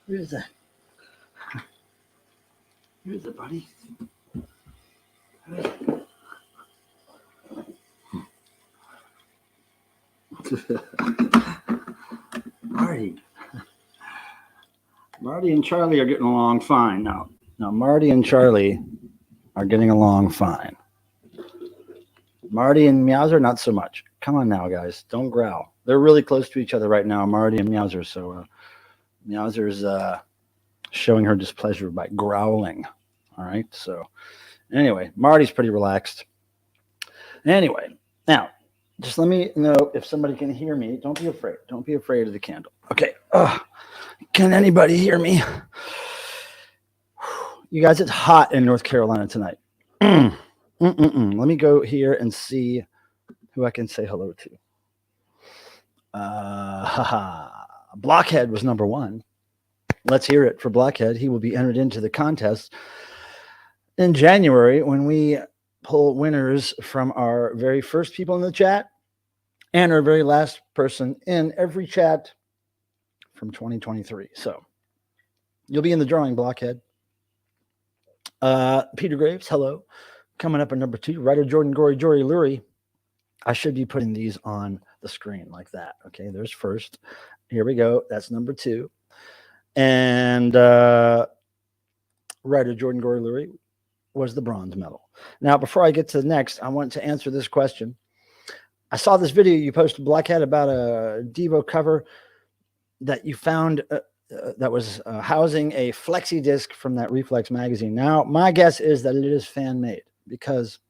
Where is that? Where is it, buddy? Marty and Charlie are getting along fine now. Now, Marty and Charlie are getting along fine. Marty and Meowser, not so much. Come on now, guys. Don't growl. They're really close to each other right now, Marty and Meowser. So Meowser's showing her displeasure by growling. All right. So anyway, Marty's pretty relaxed. Anyway, now, just let me know if somebody can hear me. Don't be afraid. Don't be afraid of the candle. Okay. Can anybody hear me? You guys, it's hot in North Carolina tonight. Let me go here and see who I can say hello to. Blockhead was number one. Let's hear it for Blockhead. He will be entered into the contest in January when we pull winners from our very first people in the chat and our very last person in every chat from 2023. So you'll be in the drawing, Blockhead. Peter Graves, hello. Coming up at number 2, Writer Jordan Gory Jory Lurie. I should be putting these on the screen like that. Okay, there's first. Here we go. That's number 2. And Writer Jordan Gory Lurie was the bronze medal. Now, before I get to the next, I want to answer this question. I saw this video you posted, Blackhead, about a Devo cover that you found that was housing a flexi disc from that Reflex magazine. Now, my guess is that it is fan-made because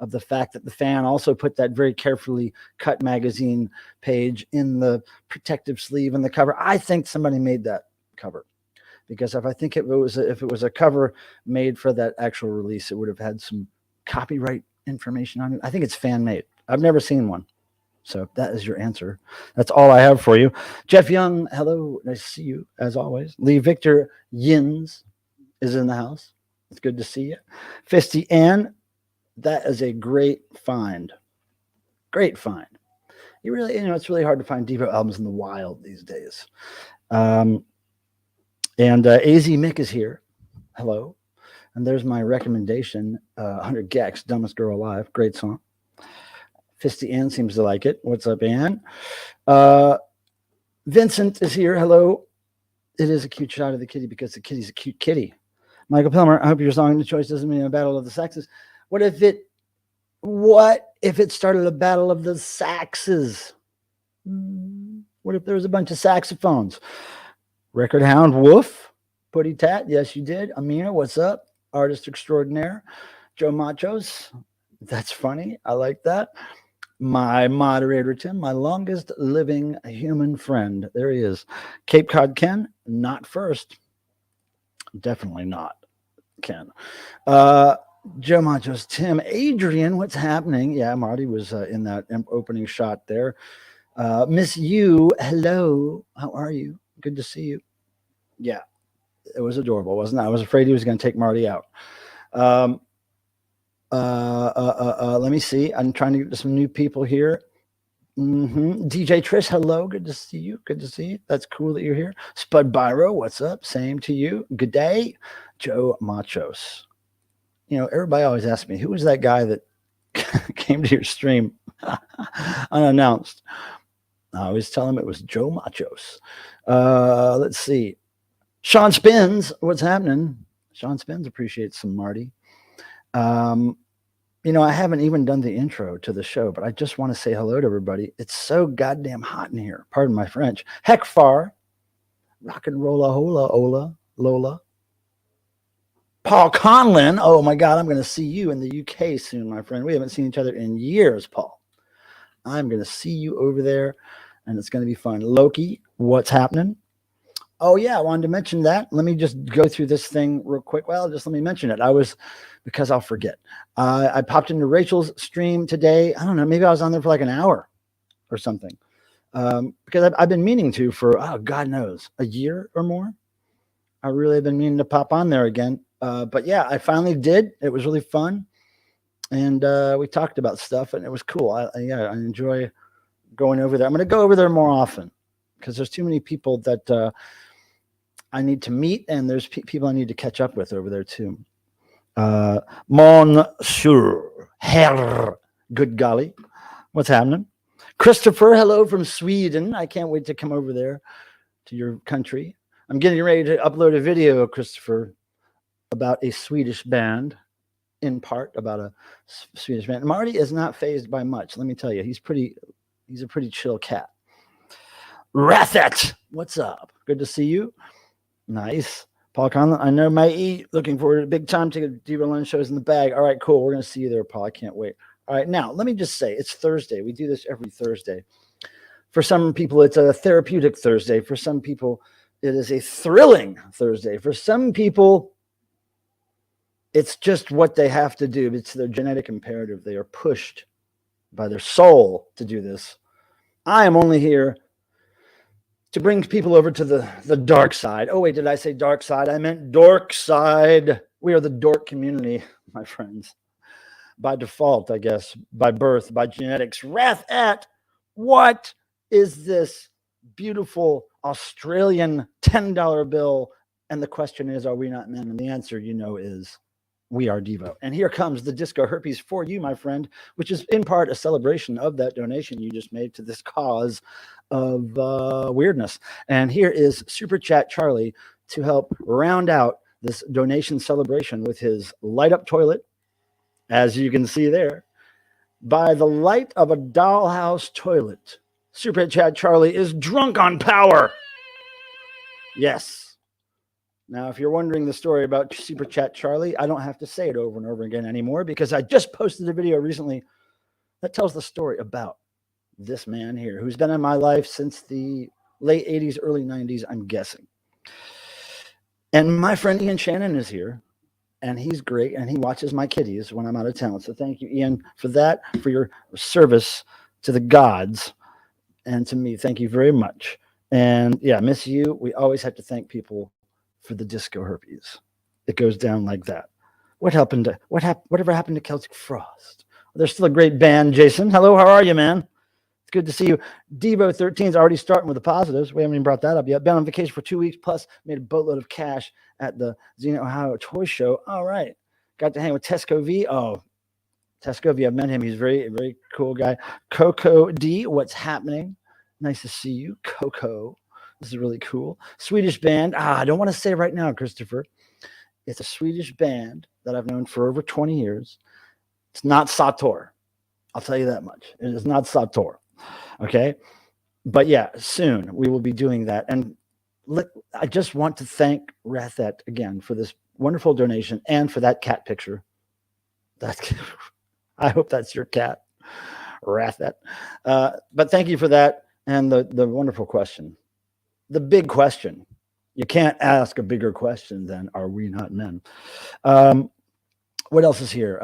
of the fact that the fan also put that very carefully cut magazine page in the protective sleeve and the cover. I think somebody made that cover because if it was a cover made for that actual release, it would have had some copyright information on it. I think it's fan-made. I've never seen one. So that is your answer. That's all I have for you. Jeff Young, hello. Nice to see you, as always. Lee Victor Yins is in the house. It's good to see you. Fisty Ann, that is a great find. Great find. It's really hard to find Devo albums in the wild these days. And AZ Mick is here. Hello. And there's my recommendation, 100 Gex, Dumbest Girl Alive. Great song. Fisty Ann seems to like it. What's up, Ann? Vincent is here. Hello. It is a cute shot of the kitty because the kitty's a cute kitty. Michael Pilmer, I hope your song choice doesn't mean a battle of the sexes. What if it started a battle of the saxes? What if there was a bunch of saxophones? Record Hound Woof, Putty Tat, yes you did. Amina, what's up? Artist extraordinaire. Joe Machos, that's funny. I like that. My moderator, Tim, my longest living human friend. There he is. Cape Cod Ken, not first. Definitely not Ken. Joe Machos, Tim, Adrian, what's happening? Yeah, Marty was in that opening shot there. Miss You, hello. How are you? Good to see you. Yeah, it was adorable, wasn't it? I was afraid he was going to take Marty out. Let me see. I'm trying to get to some new people here. DJ Trish, hello. Good to see you. Good to see you. That's cool that you're here. Spud Byro, what's up? Same to you. Good day. Joe Machos. Everybody always asks me, who was that guy that came to your stream unannounced? I always tell him it was Joe Machos. Let's see. Sean Spins, what's happening? Sean Spins appreciates some Marty. I haven't even done the intro to the show, but I just want to say hello to everybody. It's so goddamn hot in here. Pardon my French. Heck far. Rock and rolla hola ola Lola. Paul Conlin. Oh my God, I'm going to see you in the UK soon, my friend. We haven't seen each other in years, Paul. I'm going to see you over there, and it's going to be fun. Loki, what's happening? Oh, yeah, I wanted to mention that. Let me just go through this thing real quick. Well, just let me mention it. Because I'll forget. I popped into Rachel's stream today. I don't know, maybe I was on there for like an hour or something. Because I've been meaning to for, God knows, a year or more. I really have been meaning to pop on there again. But yeah, I finally did. It was really fun. And we talked about stuff, and it was cool. I enjoy going over there. I'm going to go over there more often because there's too many people that I need to meet, and there's people I need to catch up with over there too. Monsieur, Herr, good golly, what's happening? Christopher, hello from Sweden. I can't wait to come over there to your country. I'm getting ready to upload a video, Christopher, about a Swedish band, in part about a Swedish band. Marty is not fazed by much. Let me tell you, he's a pretty chill cat. Rathet, what's up? Good to see you. Nice. Paul Conlon, I know my eat. Looking forward to big time to get Devo lunch shows in the bag. All right, cool. We're going to see you there, Paul. I can't wait. All right, now, let me just say, it's Thursday. We do this every Thursday. For some people, it's a therapeutic Thursday. For some people, it is a thrilling Thursday. For some people, it's just what they have to do. It's their genetic imperative. They are pushed by their soul to do this. I am only here to bring people over to the dark side. Oh, wait, did I say dark side? I meant dork side. We are the dork community, my friends. By default, I guess, by birth, by genetics. Wrath at, what is this beautiful Australian $10 bill? And the question is, are we not men? And the answer, you know, is we are Devo. And here comes the disco herpes for you, my friend, which is in part a celebration of that donation you just made to this cause of weirdness. And here is Super Chat Charlie to help round out this donation celebration with his light up toilet, as you can see there, by the light of a dollhouse toilet. Super Chat Charlie is drunk on power. Yes. Now, if you're wondering the story about Super Chat Charlie, I don't have to say it over and over again anymore, because I just posted a video recently that tells the story about this man here, who's been in my life since the late 80s, early 90s, I'm guessing. And my friend Ian Shannon is here, and he's great, and he watches my kitties when I'm out of town. So thank you, Ian, for that, for your service to the gods and to me. Thank you very much. And yeah, miss you. We always have to thank people for the disco herpes. It goes down like that. Whatever happened to Celtic Frost? They're still a great band, Jason. Hello, how are you, man? It's good to see you. Devo 13 is already starting with the positives. We haven't even brought that up yet. Been on vacation for 2 weeks, plus made a boatload of cash at the Xena, Ohio Toy Show. All right. Got to hang with Tesco V. Oh, Tesco V, I've met him. He's a very, very cool guy. Coco D, what's happening? Nice to see you, Coco. This is really cool. Swedish band. I don't want to say right now, Christopher. It's a Swedish band that I've known for over 20 years. It's not Sator. I'll tell you that much. It is not Sator. Okay. But yeah, soon we will be doing that. And I just want to thank Rathet again for this wonderful donation and for that cat picture. I hope that's your cat, Rathet. But thank you for that. And the wonderful question. The big question. You can't ask a bigger question than, are we not men? What else is here?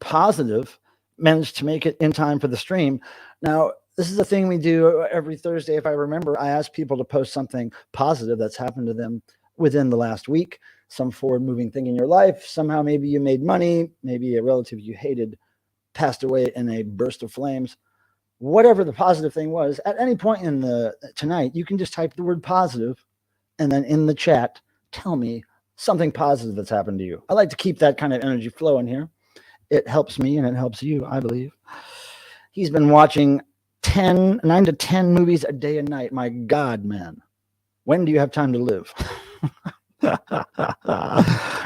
Positive managed to make it in time for the stream. Now, this is the thing we do every Thursday. If I remember, I ask people to post something positive that's happened to them within the last week, some forward-moving thing in your life. Somehow maybe you made money, maybe a relative you hated passed away in a burst of flames. Whatever the positive thing was, at any point in tonight, you can just type the word positive and then in the chat, tell me something positive that's happened to you. I like to keep that kind of energy flowing here. It helps me and it helps you, I believe. He's been watching 9 to 10 movies a day and night. My God, man. When do you have time to live?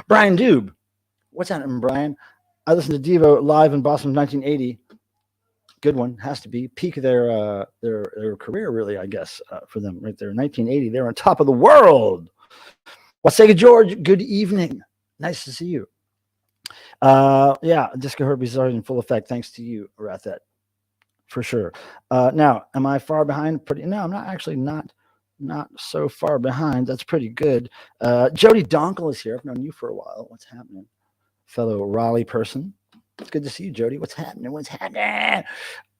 Brian Dube. What's happening, Brian? I listened to Devo live in Boston in 1980. Good one, has to be peak of their career, really, I guess, for them right there. 1980, they're on top of the world. Wasega George, good evening. Nice to see you. Yeah, disco herpes is already in full effect, thanks to you, Rathet, for sure. Now, am I far behind? No, I'm not actually not so far behind. That's pretty good. Jody Donkel is here. I've known you for a while. What's happening? Fellow Raleigh person. It's good to see you, Jody. What's happening? What's happening?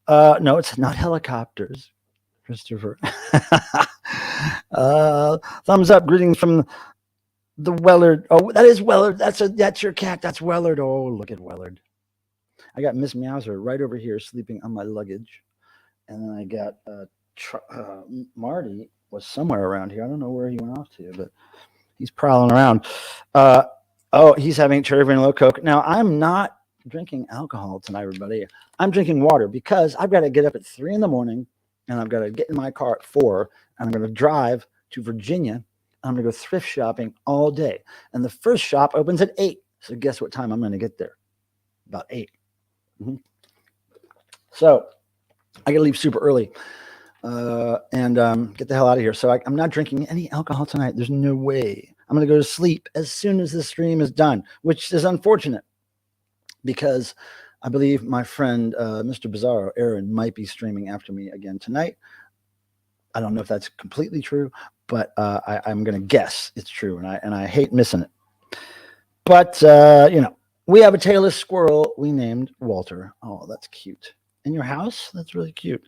No, it's not helicopters, Christopher. Thumbs up. Greetings from the Wellard. Oh, that is Wellard. That's your cat. That's Wellard. Oh, look at Wellard. I got Miss Meowser right over here sleeping on my luggage. And then I got Marty was somewhere around here. I don't know where he went off to, but he's prowling around. Oh, he's having cherry vanilla Coke. Now, I'm not drinking alcohol tonight, everybody. I'm drinking water because I've got to get up at 3 in the morning and I've got to get in my car at 4 and I'm going to drive to Virginia. I'm going to go thrift shopping all day. And the first shop opens at 8. So guess what time I'm going to get there? About 8. So I got to leave super early and get the hell out of here. So I'm not drinking any alcohol tonight. There's no way. I'm going to go to sleep as soon as the stream is done, which is unfortunate because I believe my friend, Mr. Bizarro, Aaron, might be streaming after me again tonight. I don't know if that's completely true, but I'm going to guess it's true, and I hate missing it. But, you know, we have a tailless squirrel we named Walter. Oh, that's cute. In your house? That's really cute.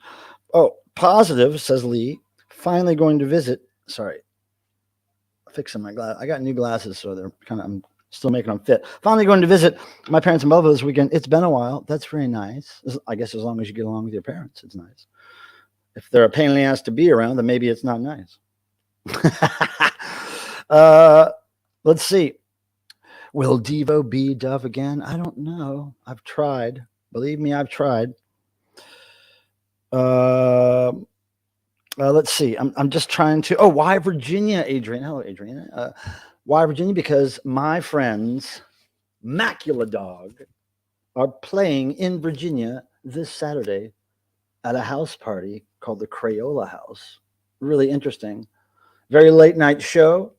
Oh, positive, says Lee. Finally going to visit. Sorry. Fixing my glass. I got new glasses, so they're I'm still making them fit. Finally going to visit my parents in Buffalo this weekend. It's been a while. That's very nice. I guess as long as you get along with your parents, it's nice. If they're a pain in the ass to be around, then maybe it's not nice. Let's see. Will Devo be Dove again? I don't know. I've tried. Believe me, I've tried. Let's see. I'm just trying to. Oh, why Virginia, Adrian? Hello, Adrian. Why Virginia? Because my friends, MACULA DOG, are playing in Virginia this Saturday at a house party called the Crayola House. Really interesting. Very late night show.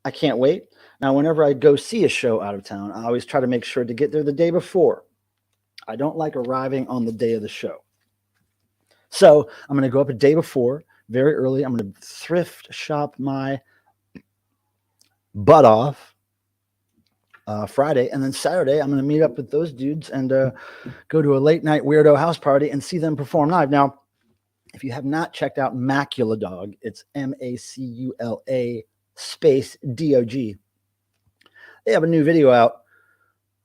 I can't wait. Now, whenever I go see a show out of town, I always try to make sure to get there the day before. I don't like arriving on the day of the show. So I'm going to go up a day before, very early. I'm going to thrift shop my butt off Friday. And then Saturday, I'm going to meet up with those dudes and go to a late night weirdo house party and see them perform live. Now, if you have not checked out MACULA DOG, it's MACULA space DOG. They have a new video out.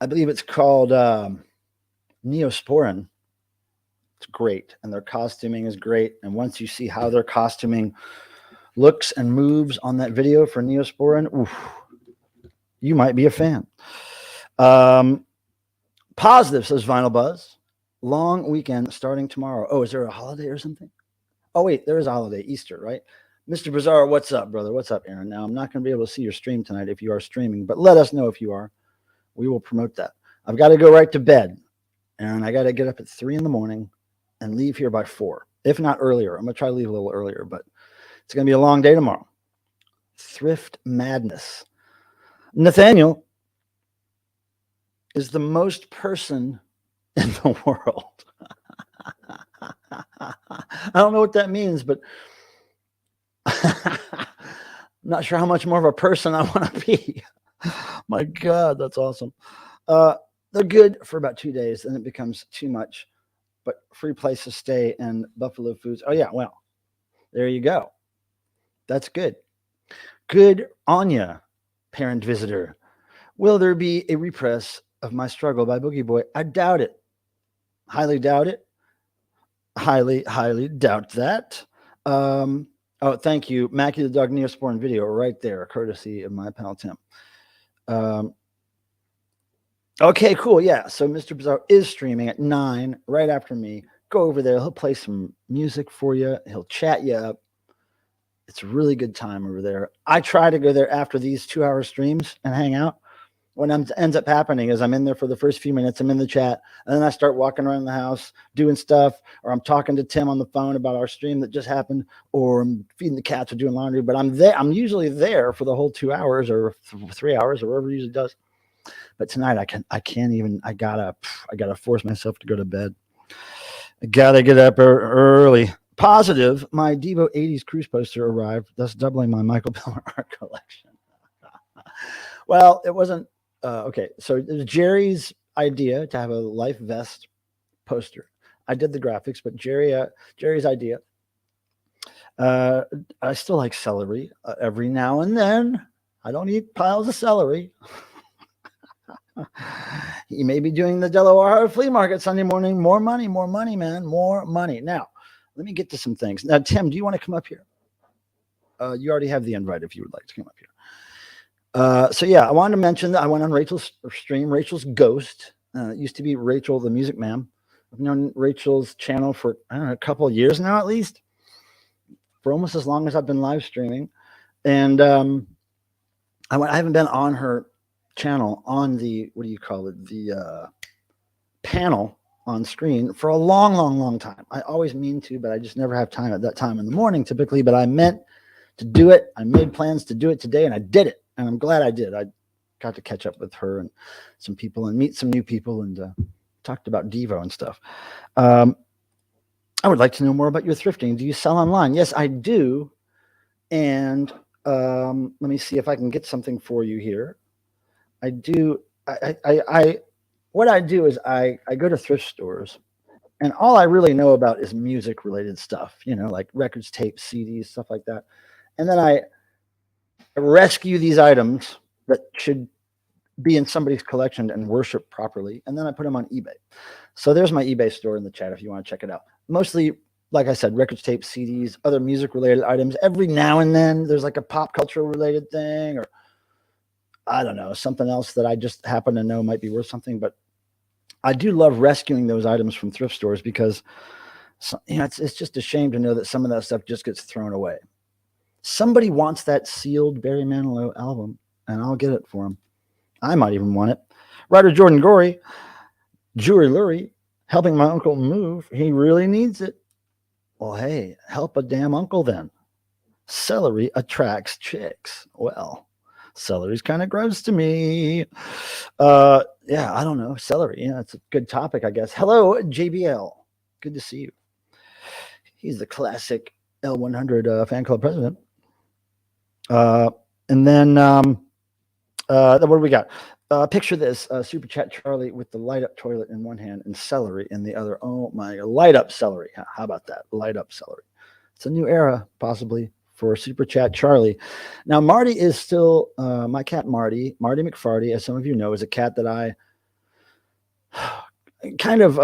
I believe it's called Neosporin. It's great. And their costuming is great. And once you see how their costuming looks and moves on that video for Neosporin, oof, you might be a fan. Positive, says Vinyl Buzz. Long weekend starting tomorrow. Oh, is there a holiday or something? Oh, wait, there is a holiday, Easter, right? Mr. Bizarro, what's up, brother? What's up, Aaron? Now, I'm not going to be able to see your stream tonight if you are streaming, but let us know if you are. We will promote that. I've got to go right to bed, and I got to get up at 3 in the morning and leave here by 4, if not earlier. I'm going to try to leave a little earlier, but it's going to be a long day tomorrow. Thrift madness. Nathaniel is the most person in the world. I don't know what that means, but I'm not sure how much more of a person I want to be. My God, that's awesome. They're good for about 2 days, and it becomes too much. But free place to stay and Buffalo Foods. Oh, yeah, well, there you go. That's good. Good on ya, parent visitor. Will there be a repress of My Struggle by Boogie Boy? I doubt it. Highly doubt it. Highly, highly doubt that. Oh, thank you. MACULA DOG Neosporin video right there, courtesy of my pal Tim. Okay, cool. Yeah. So Mr. Bizarro is streaming at 9 right after me. Go over there. He'll play some music for you. He'll chat you up. It's a really good time over there. I try to go there after these 2-hour streams and hang out. What ends up happening is I'm in there for the first few minutes. I'm in the chat, and then I start walking around the house doing stuff, or I'm talking to Tim on the phone about our stream that just happened, or I'm feeding the cats or doing laundry. But I'm there. I'm usually there for the whole 2 hours or 3 hours or whatever it usually does. But tonight I can't even. I gotta force myself to go to bed. I gotta get up early. Positive, my Devo 80s cruise poster arrived, thus doubling my Michael Pillar art collection. Well, it wasn't. Okay, so it was Jerry's idea to have a life vest poster. I did the graphics, but Jerry's idea. I still like celery every now and then. I don't eat piles of celery. He may be doing the Delaware flea market Sunday morning. More money, man. More money. Now, let me get to some things. Now, Tim, do you want to come up here? You already have the invite if you would like to come up here. So yeah, I wanted to mention that I went on Rachel's stream, Rachel's Ghost. It used to be Rachel the Music Ma'am. I've known Rachel's channel for, I don't know, a couple of years now, at least, for almost as long as I've been live streaming. And I haven't been on her channel on the, what do you call it, the panel on screen for a long time. I always mean to, but I just never have time at that time in the morning typically. But I meant to do it. I made plans to do it today, and I did it. And I'm glad I did. I got to catch up with her and some people and meet some new people, and talked about Devo and stuff. I would like to know more about your thrifting. Do you sell online? Yes, I do. And let me see if I can get something for you here. I do. What I do is I go to thrift stores, and all I really know about is music related stuff, you know, like records, tapes, CDs, stuff like that. And then I rescue these items that should be in somebody's collection and worship properly. And then I put them on eBay. So there's my eBay store in the chat if you want to check it out. Mostly, like I said, records, tapes, CDs, other music related items. Every now and then there's like a pop culture related thing, or I don't know, something else that I just happen to know might be worth something. But I do love rescuing those items from thrift stores because, you know, it's just a shame to know that some of that stuff just gets thrown away. Somebody wants that sealed Barry Manilow album, and I'll get it for them. I might even want it. Writer Jordan Gorey, Jewelry Lurie, helping my uncle move. He really needs it. Well, hey, help a damn uncle then. Celery attracts chicks. Well, celery's kind of gross to me. Yeah, I don't know. Celery, yeah, it's a good topic, I guess. Hello, JBL. Good to see you. He's the classic L100 fan club president. And then what do we got? Picture this, Super Chat Charlie with the light up toilet in one hand and celery in the other. Oh my, light up celery. How about that? Light up celery. It's a new era, possibly, for Super Chat Charlie. Now, Marty is still, my cat Marty McFarty, as some of you know, is a cat that I kind of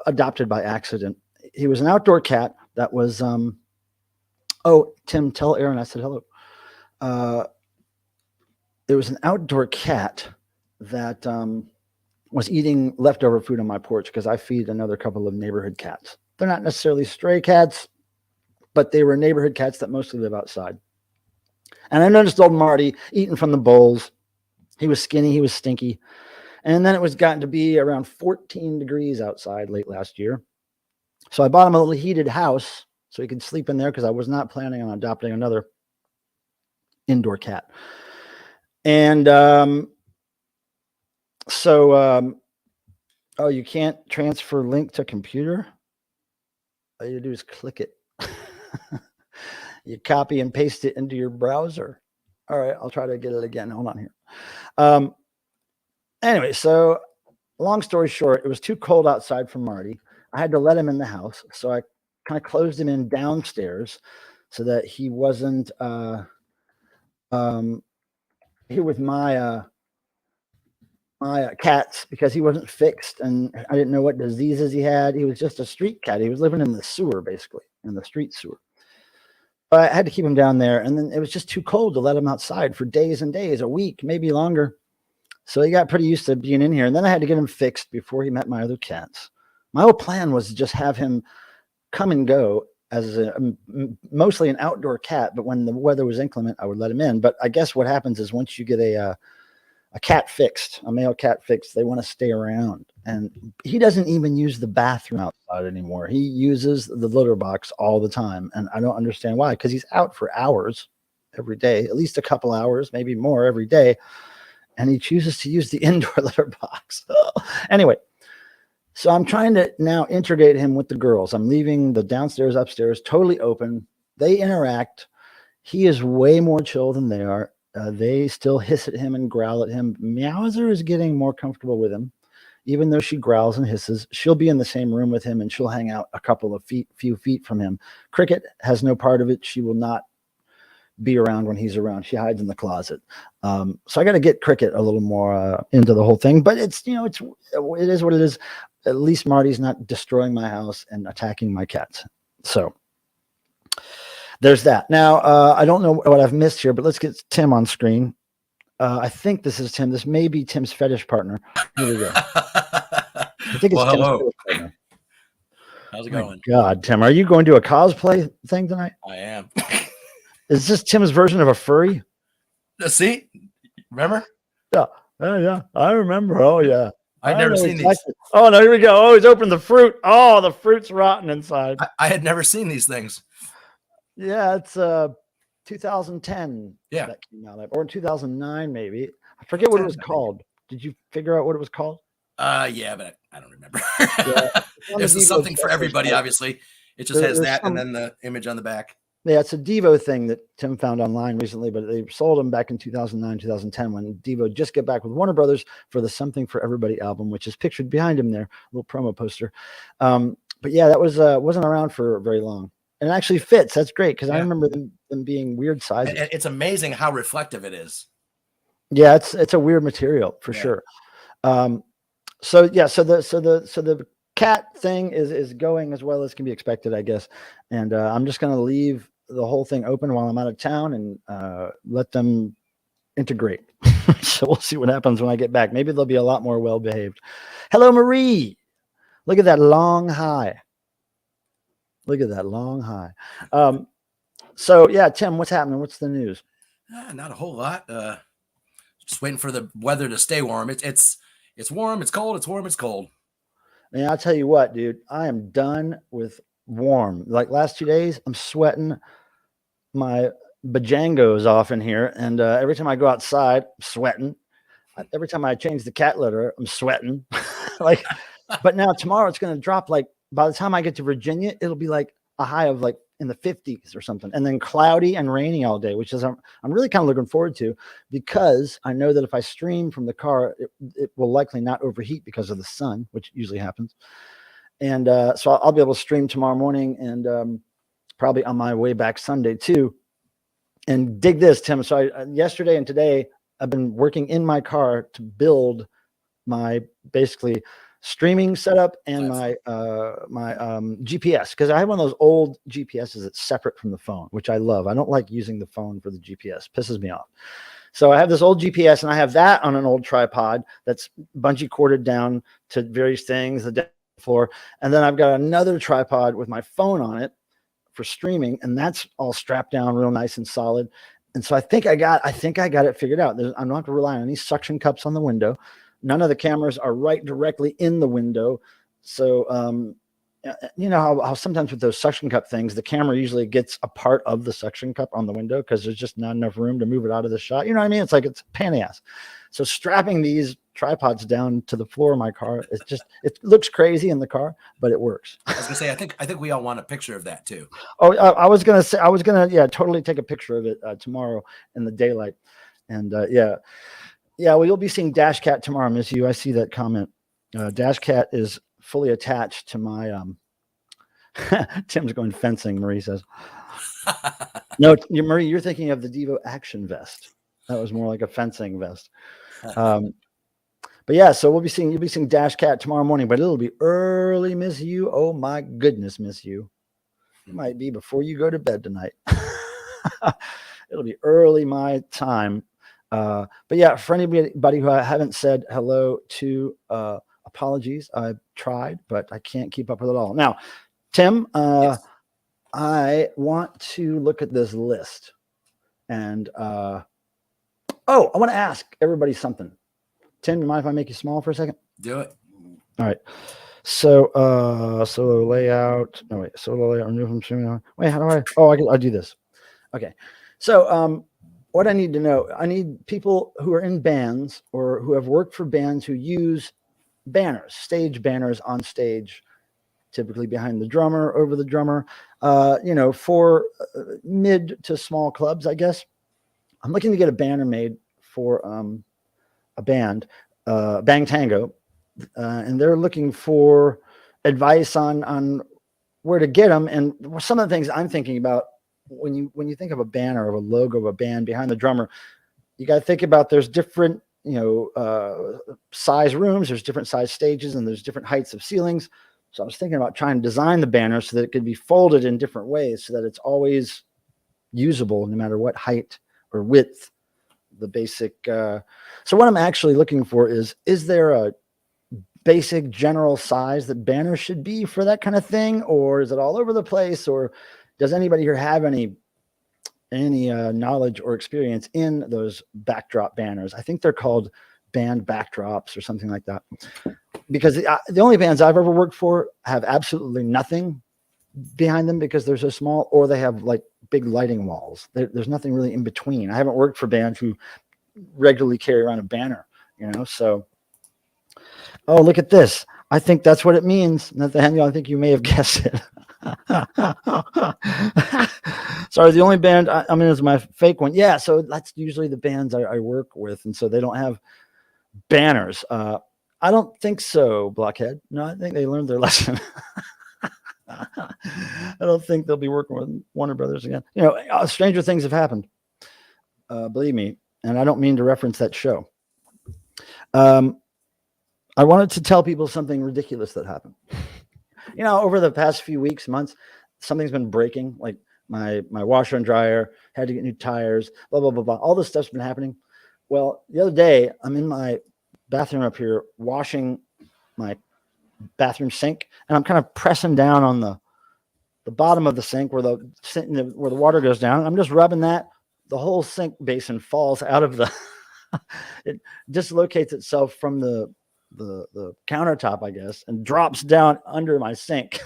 adopted by accident. He was an outdoor cat that was, oh, Tim, tell Aaron I said hello. It was an outdoor cat that was eating leftover food on my porch because I feed another couple of neighborhood cats. They're not necessarily stray cats, but they were neighborhood cats that mostly live outside. And I noticed old Marty eating from the bowls. He was skinny, he was stinky. And then it was gotten to be around 14 degrees outside late last year. So I bought him a little heated house so he could sleep in there because I was not planning on adopting another indoor cat. And oh, you can't transfer link to computer? All you do is click it. You copy and paste it into your browser. All right, I'll try to get it again. Hold on here. Anyway, so long story short, it was too cold outside for Marty. I had to let him in the house. So I kind of closed him in downstairs so that he wasn't here with my cats, because he wasn't fixed and I didn't know what diseases he had. He was just a street cat. He was living in the sewer, basically, in the street sewer. But I had to keep him down there, and then it was just too cold to let him outside for days and days, a week, maybe longer. So he got pretty used to being in here, and then I had to get him fixed before he met my other cats. My whole plan was to just have him come and go as mostly an outdoor cat, but when the weather was inclement, I would let him in. But I guess what happens is once you get a cat fixed, a male cat fixed, they want to stay around. And he doesn't even use the bathroom outside anymore. He uses the litter box all the time. And I don't understand why, because he's out for hours every day, at least a couple hours, maybe more every day. And he chooses to use the indoor litter box. Anyway, so I'm trying to now integrate him with the girls. I'm leaving the downstairs, upstairs totally open. They interact. He is way more chill than they are. They still hiss at him and growl at him. Meowser is getting more comfortable with him. Even though she growls and hisses, she'll be in the same room with him and she'll hang out a couple of few feet from him. Cricket has no part of it. She will not be around when he's around. She hides in the closet. So I got to get Cricket a little more into the whole thing, but it's, you know, it is what it is. At least Marty's not destroying my house and attacking my cats. So there's that. Now, I don't know what I've missed here, but let's get Tim on screen. I think this is Tim. This may be Tim's fetish partner. Here we go. I think it's Well, Tim's hello. fetish partner. How's it My going? God, Tim, are you going to a cosplay thing tonight? I am. Is this Tim's version of a furry? See? Remember? Yeah. Yeah. I remember. Oh, yeah. I'd never seen these. Oh, no, here we go. Oh, he's opened the fruit. Oh, the fruit's rotten inside. I had never seen these things. Yeah, it's 2010. Yeah. That came out, or 2009, maybe. I forget what it was called. Did you figure out what it was called? Yeah, but I don't remember. Yeah, This is something for everybody, obviously. It just has that and then the image on the back. Yeah, it's a Devo thing that Tim found online recently, but they sold them back in 2009, 2010 when Devo just got back with Warner Brothers for the Something for Everybody album, which is pictured behind him there, a little promo poster. But yeah, that was wasn't around for very long. And it actually fits. That's great because I remember them being weird sizes. It's amazing how reflective it is. Yeah, it's a weird material for sure. So yeah, so the cat thing is going as well as can be expected, I guess. And I'm just going to leave the whole thing open while I'm out of town and let them integrate. So we'll see what happens when I get back. Maybe they'll be a lot more well behaved. Hello, Marie. Look at that long high. Look at that long high. So yeah, Tim, what's happening? What's the news? Not a whole lot. Just waiting for the weather to stay warm. It's warm. It's cold. It's warm. It's cold. And I'll tell you what, dude, I am done with warm. Like last 2 days, I'm sweating my bajangos off in here. And every time I go outside, I'm sweating. Every time I change the cat litter, I'm sweating. Like, but now tomorrow it's going to drop. Like by the time I get to Virginia, it'll be like a high of like in the 50s or something, and then cloudy and rainy all day, which is I'm really kind of looking forward to, because I know that if I stream from the car, it will likely not overheat because of the sun, which usually happens. And so I'll be able to stream tomorrow morning and probably on my way back Sunday too. And dig this, Tim. So yesterday and today, I've been working in my car to build my basically streaming setup and my GPS, because I have one of those old GPSs that's separate from the phone, which I love. I don't like using the phone for the GPS. Pisses me off. So I have this old GPS and I have that on an old tripod that's bungee corded down to various things, the floor. And then I've got another tripod with my phone on it for streaming, and that's all strapped down real nice and solid. And so I think I got it figured out. I'm not relying on any suction cups on the window. None of the cameras are right directly in the window. So, you know how sometimes with those suction cup things, the camera usually gets a part of the suction cup on the window because there's just not enough room to move it out of the shot. You know what I mean? It's like it's a pain in the ass. So strapping these tripods down to the floor of my car, it looks crazy in the car, but it works. I was gonna say, I think we all want a picture of that too. Oh, I was gonna totally take a picture of it tomorrow in the daylight. And yeah, well, you'll be seeing Dash Cat tomorrow, Miss You. I see that comment. Dash Cat is fully attached to my Tim's going fencing, Marie says. No, Marie, you're thinking of the Devo action vest. That was more like a fencing vest. But yeah, so you'll be seeing Dash Cat tomorrow morning, but it'll be early, Miss You. Oh my goodness, Miss You. It might be before you go to bed tonight. It'll be early my time. But yeah, for anybody who I haven't said hello to, apologies. I've tried, but I can't keep up with it all. Now, Tim, yes. I want to look at this list, and I want to ask everybody something. Tim, you mind if I make you small for a second? Do it. All right. So solo layout. No, wait. Solo layout. Remove from streaming. Wait, how do I? Oh, I'll do this. Okay. So what I need to know, I need people who are in bands or who have worked for bands who use banners, stage banners on stage, typically behind the drummer, over the drummer, for mid to small clubs, I guess. I'm looking to get a banner made for a band, Bang Tango, and they're looking for advice on where to get them. And some of the things I'm thinking about when you think of a banner or a logo of a band behind the drummer, you got to think about there's different size rooms, there's different size stages, and there's different heights of ceilings. So I was thinking about trying to design the banner so that it could be folded in different ways so that it's always usable no matter what height or width. The basic. So what I'm actually looking for is there a basic general size that banners should be for that kind of thing, or is it all over the place, or does anybody here have any knowledge or experience in those backdrop banners? I think they're called band backdrops or something like that, because the only bands I've ever worked for have absolutely nothing behind them because they're so small, or they have like big lighting walls. There's nothing really in between. I haven't worked for bands who regularly carry around a banner, so. Oh, look at this. I think that's what it means. Nathaniel, I think you may have guessed it. Sorry, the only band I'm in is my fake one. Yeah, so that's usually the bands I work with, and so they don't have banners. I don't think so, Blockhead. No, I think they learned their lesson. I don't think they'll be working with Warner Brothers again. Stranger things have happened. Believe me, and I don't mean to reference that show. I wanted to tell people something ridiculous that happened. Over the past few weeks, months, something's been breaking. Like my washer and dryer, had to get new tires, blah, blah, blah, blah. All this stuff's been happening. Well, the other day, I'm in my bathroom up here washing my bathroom sink, and I'm kind of pressing down on the bottom of the sink where the water goes down. I'm just rubbing that. The whole sink basin falls out of it dislocates itself from the countertop, I guess, and drops down under my sink.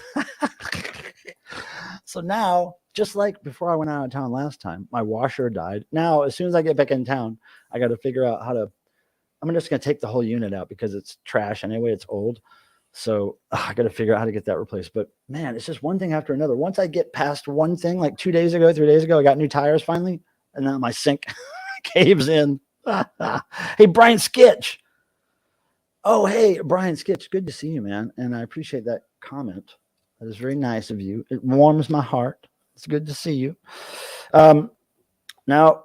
So now, just like before I went out of town last time, my washer died. Now, as soon as I get back in town, I got to figure out I'm just going to take the whole unit out because it's trash anyway. It's old. So I got to figure out how to get that replaced. But man, it's just one thing after another. Once I get past one thing, like 3 days ago, I got new tires finally, and now my sink caves in. Hey, Brian Skitch. Oh, hey, Brian Skitch. Good to see you, man. And I appreciate that comment. That is very nice of you. It warms my heart. It's good to see you. Now,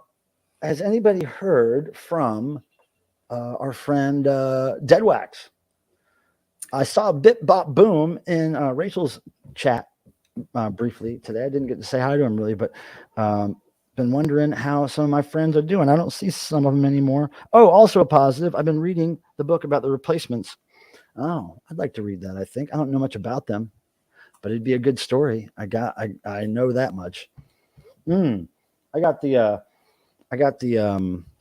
has anybody heard from our friend Dead Wax? I saw Bip Bop Boom in Rachel's chat briefly today. I didn't get to say hi to him really, but been wondering how some of my friends are doing. I don't see some of them anymore. Oh, also a positive. I've been reading the book about the Replacements. Oh, I'd like to read that. I think I don't know much about them, but it'd be a good story. I know that much. I got the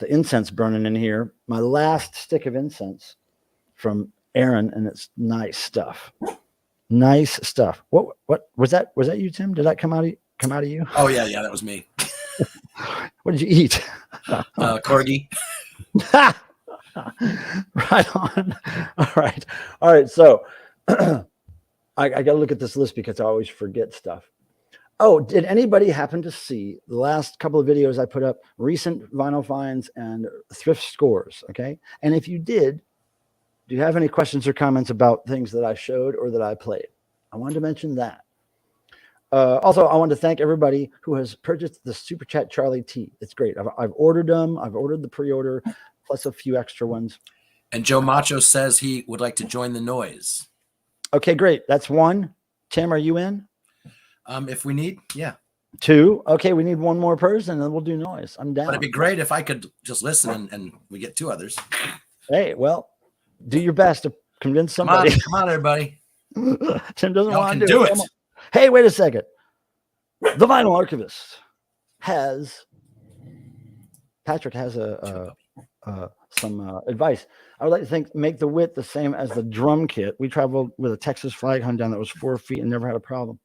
incense burning in here. My last stick of incense from Aaron, and it's nice stuff. Nice stuff. What was that? Was that you, Tim? Did that come out of you? Oh yeah, that was me. What did you eat? Corgi. Right on. All right. So I got to look at this list because I always forget stuff. Oh, did anybody happen to see the last couple of videos I put up, recent vinyl finds and thrift scores? Okay. And if you did, do you have any questions or comments about things that I showed or that I played? I wanted to mention that. Also, I want to thank everybody who has purchased the Super Chat Charlie tee. It's great. I've ordered them. I've ordered the pre-order plus a few extra ones. And Joe Macho says he would like to join the noise. Okay, great. That's one. Tim, are you in? If we need, yeah. Two. Okay, we need one more person, and we'll do noise. I'm down. But it'd be great if I could just listen and we get two others. Hey, well, do your best to convince somebody. Come on, everybody. Tim doesn't want to do it. Hey, wait a second. The Vinyl Archivist Patrick has some advice. I would like to make the width the same as the drum kit. We traveled with a Texas flag hunt down that was 4 feet and never had a problem.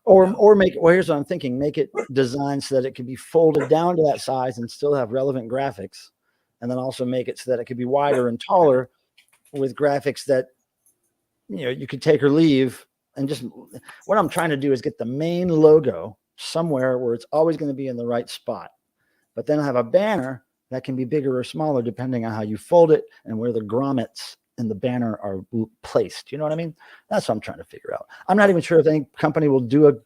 Or here's what I'm thinking. Make it designed so that it can be folded down to that size and still have relevant graphics. And then also make it so that it could be wider and taller with graphics that, you could take or leave. And just what I'm trying to do is get the main logo somewhere where it's always going to be in the right spot. But then I have a banner that can be bigger or smaller depending on how you fold it and where the grommets in the banner are placed. You know what I mean? That's what I'm trying to figure out. I'm not even sure if any company will do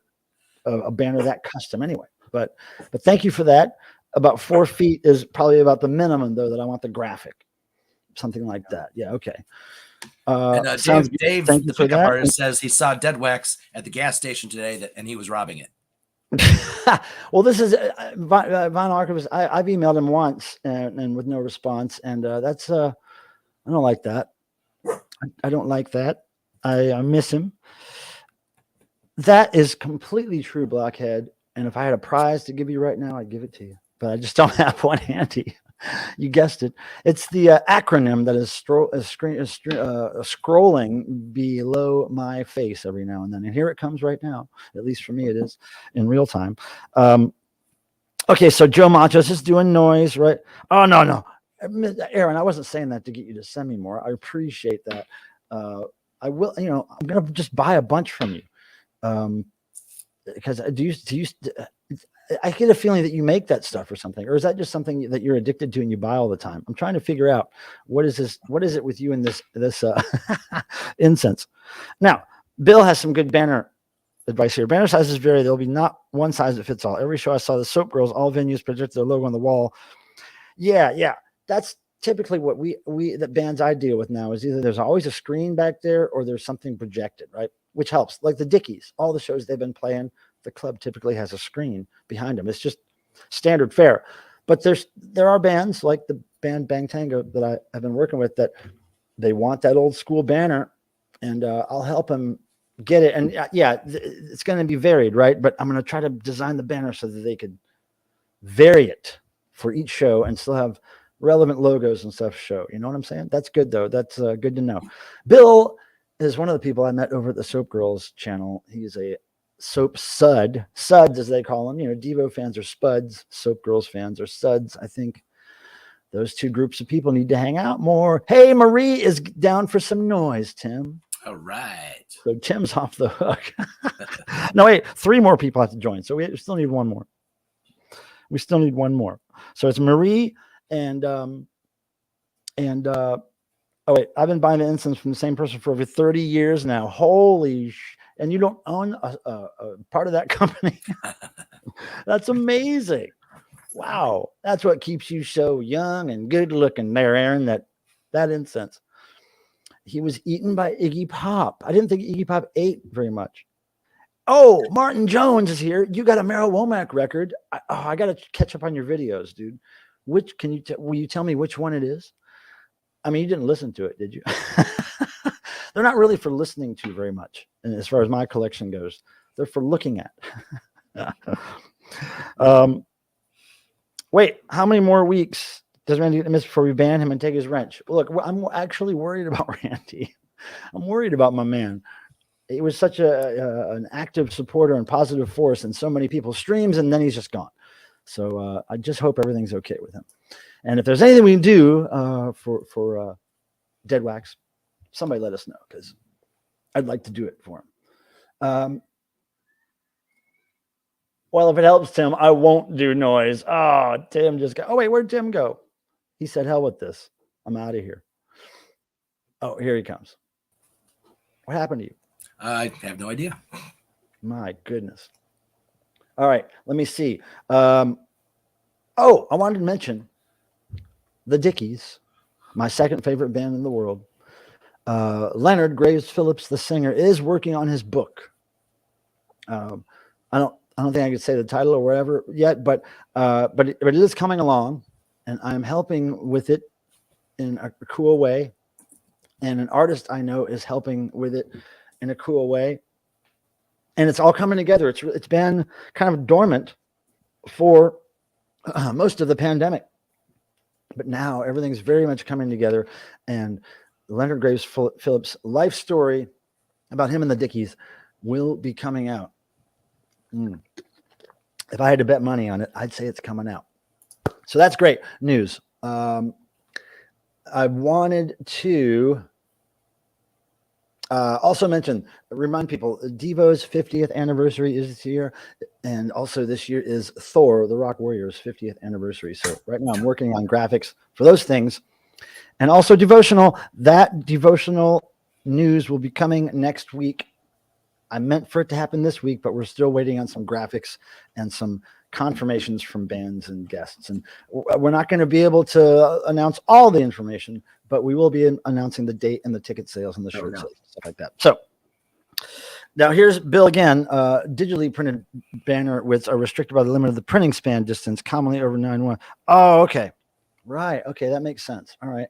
a banner that custom anyway. But thank you for that. About 4 feet is probably about the minimum, though, that I want the graphic. Something like that. Yeah, okay. Dave the pickup artist, says he saw Dead Wax at the gas station today and he was robbing it. Well, this is Vinyl Archivist. I've emailed him once and with no response, and that's I don't like that. I don't like that. I miss him. That is completely true, Blockhead. And if I had a prize to give you right now, I'd give it to you. But I just don't have one handy. You guessed it. It's the acronym that is scrolling below my face every now and then. And here it comes right now. At least for me, it is in real time. Okay, so Joe Machos is doing noise, right? Oh, no. Aaron, I wasn't saying that to get you to send me more. I appreciate that. I will, I'm going to just buy a bunch from you. Because I get a feeling that you make that stuff or something, or is that just something that you're addicted to and you buy all the time? I'm trying to figure out what is it with you and this incense. Now, Bill has some good banner advice here. Banner sizes vary. There'll be not one size that fits all. Every show I saw the Soap Girls, all venues project their logo on the wall. Yeah. That's typically what the bands I deal with now is either there's always a screen back there or there's something projected, right? Which helps. Like the Dickies, all the shows they've been playing, the club typically has a screen behind them. It's just standard fare. But there are bands like the band Bang Tango that I have been working with that they want that old school banner, and I'll help them get it. And it's going to be varied, right? But I'm going to try to design the banner so that they could vary it for each show and still have relevant logos and stuff show. You know what I'm saying? That's good, though. That's good to know. Bill is one of the people I met over at the Soap Girls channel. He's a soap suds as they call them. Devo fans are spuds, Soap Girls fans are suds. I think those two groups of people need to hang out more. Hey, Marie is down for some noise, Tim. All right. So Tim's off the hook. No, wait, 3 more people have to join. So we still need one more. So it's Marie and oh wait, I've been buying the incense from the same person for over 30 years now. Holy and you don't own a part of that company. That's amazing. Wow. That's what keeps you so young and good looking there, Aaron, that incense. He was eaten by Iggy Pop. I didn't think Iggy Pop ate very much. Oh, Martin Jones is here. You got a Meryl Womack record. I got to catch up on your videos, dude. Will you tell me which one it is? I mean, you didn't listen to it, did you? They're not really for listening to very much. And as far as my collection goes, they're for looking at. Wait, how many more weeks does Randy get to miss before we ban him and take his wrench? Look, I'm actually worried about Randy. I'm worried about my man. He was such an active supporter and positive force in so many people's streams, and then he's just gone. So I just hope everything's okay with him. And if there's anything we can do for Dead Wax, somebody let us know, because I'd like to do it for him. Well, if it helps Tim, I won't do noise. Oh, Tim just got. Oh, wait, where'd Tim go? He said, hell with this. I'm out of here. Oh, here he comes. What happened to you? I have no idea. My goodness. All right, let me see. I wanted to mention the Dickies, my second favorite band in the world. Leonard Graves Phillips, the singer, is working on his book. I don't think I could say the title or whatever yet, but it is coming along, and I'm helping with it in a cool way. And an artist I know is helping with it in a cool way. And it's all coming together. It's been kind of dormant for most of the pandemic, but now everything's very much coming together. And Leonard Graves Phillips' life story about him and the Dickies will be coming out. If I had to bet money on it, I'd say it's coming out. So that's great news. I wanted to also remind people, Devo's 50th anniversary is this year. And also this year is Thor, the Rock Warrior's 50th anniversary. So right now I'm working on graphics for those things. And also devotional. That devotional news will be coming next week. I meant for it to happen this week, but we're still waiting on some graphics and some confirmations from bands and guests. And we're not going to be able to announce all the information, but we will be announcing the date and the ticket sales and the shirt sales and stuff like that. So Now here's Bill again. Digitally printed banner widths are restricted by the limit of the printing span distance, commonly over 9.1. Oh, okay. Right. Okay, that makes sense. All right.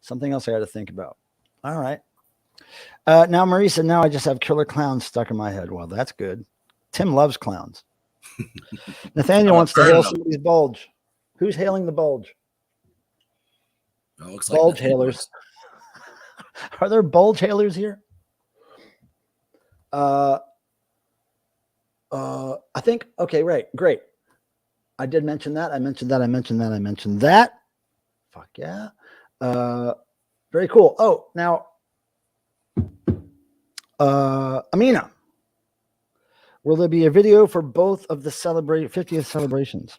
Something else I got to think about. All right. Now Marisa, now I just have killer clowns stuck in my head. Well, that's good. Tim loves clowns. Nathaniel wants to hail somebody's bulge. Who's hailing the bulge? Oh, looks bulge like hailers. Are there bulge hailers here? I think, okay, right, great. I did mention that. I mentioned that. Fuck yeah. Very cool. Oh, now, Amina, will there be a video for both of the 50th celebrations?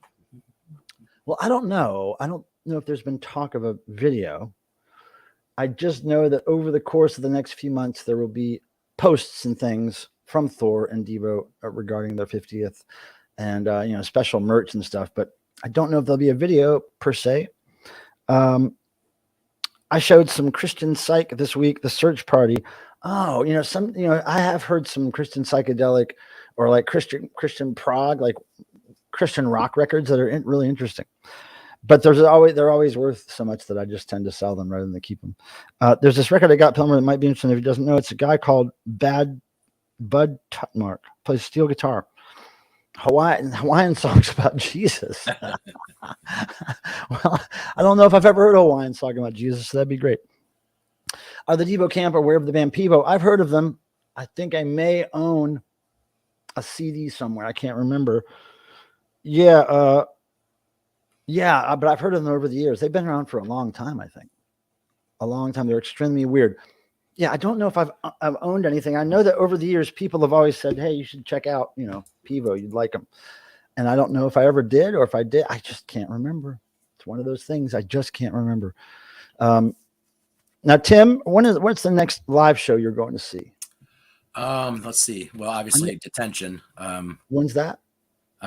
Well, I don't know. I don't know if there's been talk of a video. I just know that over the course of the next few months, there will be posts and things from Thor and Devo regarding their 50th and, special merch and stuff. But I don't know if there'll be a video per se. I showed some Christian psych this week, the Search Party. Oh, I have heard some Christian psychedelic or like Christian prog, like Christian rock records that are really interesting. But they're always worth so much that I just tend to sell them rather than keep them. There's this record I got, Pilmer, that might be interesting if he doesn't know. It's a guy called Bud Tutmark, plays steel guitar. Hawaiian songs about Jesus. Well, I don't know if I've ever heard a Hawaiian song about Jesus, so that'd be great. Are the Devo Camp aware of the band Pivo? I've heard of them. I think I may own a CD somewhere. I can't remember. Yeah, but I've heard of them over the years. They've been around for a long time, I think. A long time. They're extremely weird. Yeah, I don't know if I've owned anything. I know that over the years, people have always said, hey, you should check out, Pivo. You'd like them. And I don't know if I ever did, or if I did, I just can't remember. It's one of those things I just can't remember. Now, Tim, what's the next live show you're going to see? Let's see. Well, obviously, Detention. When's that?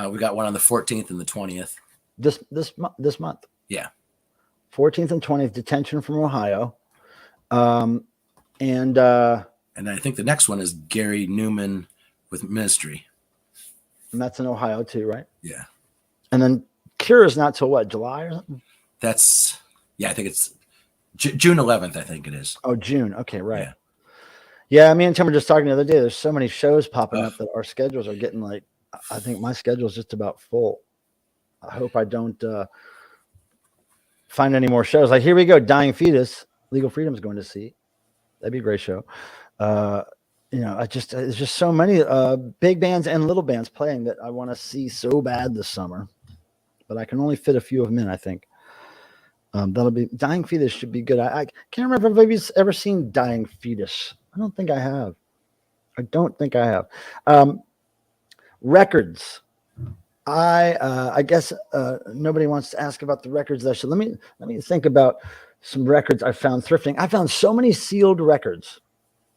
We got one on the 14th and the 20th. This month. Yeah. 14th and 20th, Detention from Ohio. And I think the next one is Gary Newman with Ministry. And that's in Ohio too, right? Yeah. And then Cure is not till what, July or something? I think it's June 11th, I think it is. Oh, June. Okay, right. Yeah, me and Tim were just talking the other day. There's so many shows popping up that our schedules are getting I think my schedule is just about full. I hope I don't find any more shows. Like, here we go, Dying Fetus, Legal Freedom's going to see. That'd be a great show. There's just so many big bands and little bands playing that I want to see so bad this summer, but I can only fit a few of them in, I think. That'll be Dying Fetus should be good. I can't remember if I've ever seen Dying Fetus. I don't think I have. Records. I guess nobody wants to ask about the records that should. Let me think about some records I found thrifting. I found so many sealed records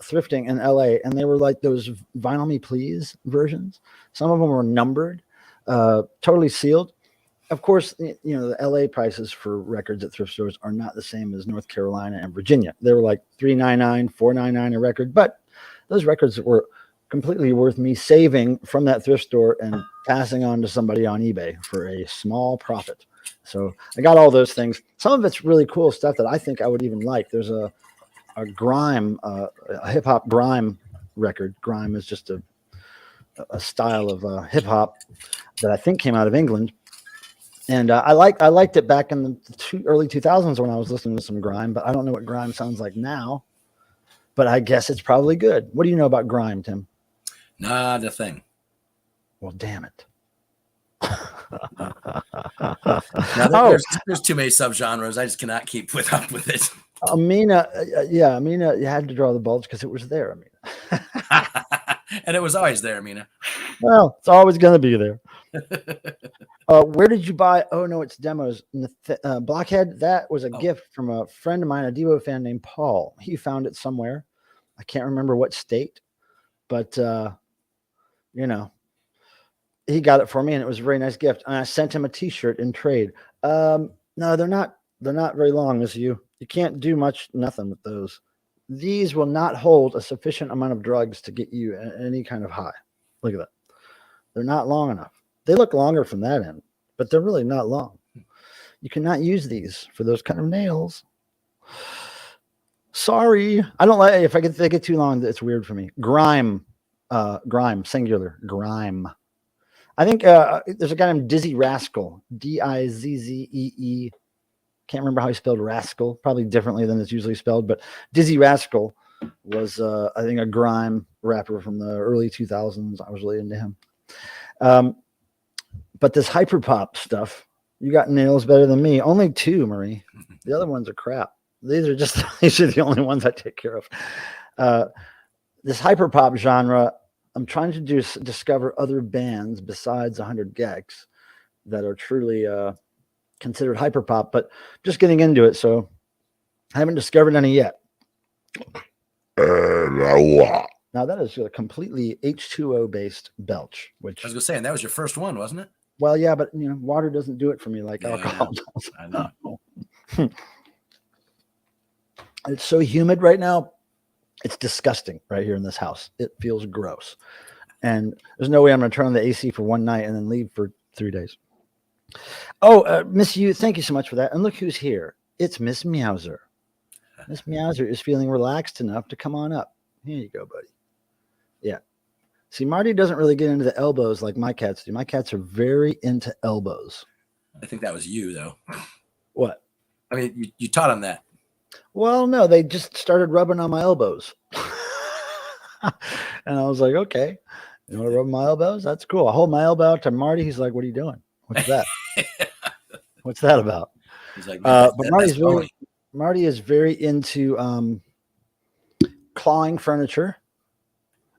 thrifting in LA, and they were like those Vinyl Me Please versions. Some of them were numbered, totally sealed. Of course, the LA prices for records at thrift stores are not the same as North Carolina and Virginia. They were like $3.99, $4.99 a record, but those records were completely worth me saving from that thrift store and passing on to somebody on eBay for a small profit. So I got all those things. Some of it's really cool stuff that I think I would even like. There's a grime, a hip hop grime record. Grime is just a style of hip hop that I think came out of England. And I liked it back in the early 2000s when I was listening to some grime, but I don't know what grime sounds like now. But I guess it's probably good. What do you know about grime, Tim? Not a thing. Well, damn it. There's too many subgenres. I just cannot keep up with it. Amina, you had to draw the bulge because it was there, Amina. And it was always there, Amina. Well, it's always going to be there. Where did you buy? Oh, no, it's demos. Blockhead, that was a gift from a friend of mine, a Devo fan named Paul. He found it somewhere. I can't remember what state, but, he got it for me, and it was a very nice gift. And I sent him a T-shirt in trade. No, they're not very long as you can't do nothing with those. these will not hold a sufficient amount of drugs to get you any kind of high. Look at that. They're not long enough. They look longer from that end, but they're really not long. You cannot use these for those kind of nails. Sorry. I don't like, if they get too long, it's weird for me. Grime, singular, grime. I think there's a guy named Dizzy Rascal, Dizzee. Can't remember how he spelled rascal, probably differently than it's usually spelled, but Dizzy Rascal was, I think, a grime rapper from the early 2000s. I was really into him. But this hyperpop stuff, you got nails better than me. Only 2, Marie. The other ones are crap. These are the only ones I take care of. This hyperpop genre, I'm trying to discover other bands besides 100 Gex that are truly considered hyperpop, but just getting into it, so I haven't discovered any yet. Now that is a completely H2O based belch, which I was gonna say, and that was your first one, wasn't it? Well, yeah, but water doesn't do it for me like alcohol does. I know. It's so humid right now. It's disgusting right here in this house. It feels gross. And there's no way I'm going to turn on the AC for one night and then leave for 3 days. Oh, Miss You, thank you so much for that. And look who's here. It's Miss Meowser. Miss Meowser is feeling relaxed enough to come on up. Here you go, buddy. Yeah. See, Marty doesn't really get into the elbows like my cats do. My cats are very into elbows. I think that was you, though. What? I mean, you taught them that. Well, no, they just started rubbing on my elbows. And I was like, okay, you want to rub my elbows? That's cool. I hold my elbow out to Marty. He's like, what are you doing? What's that? What's that about? He's like, but Marty is very into clawing furniture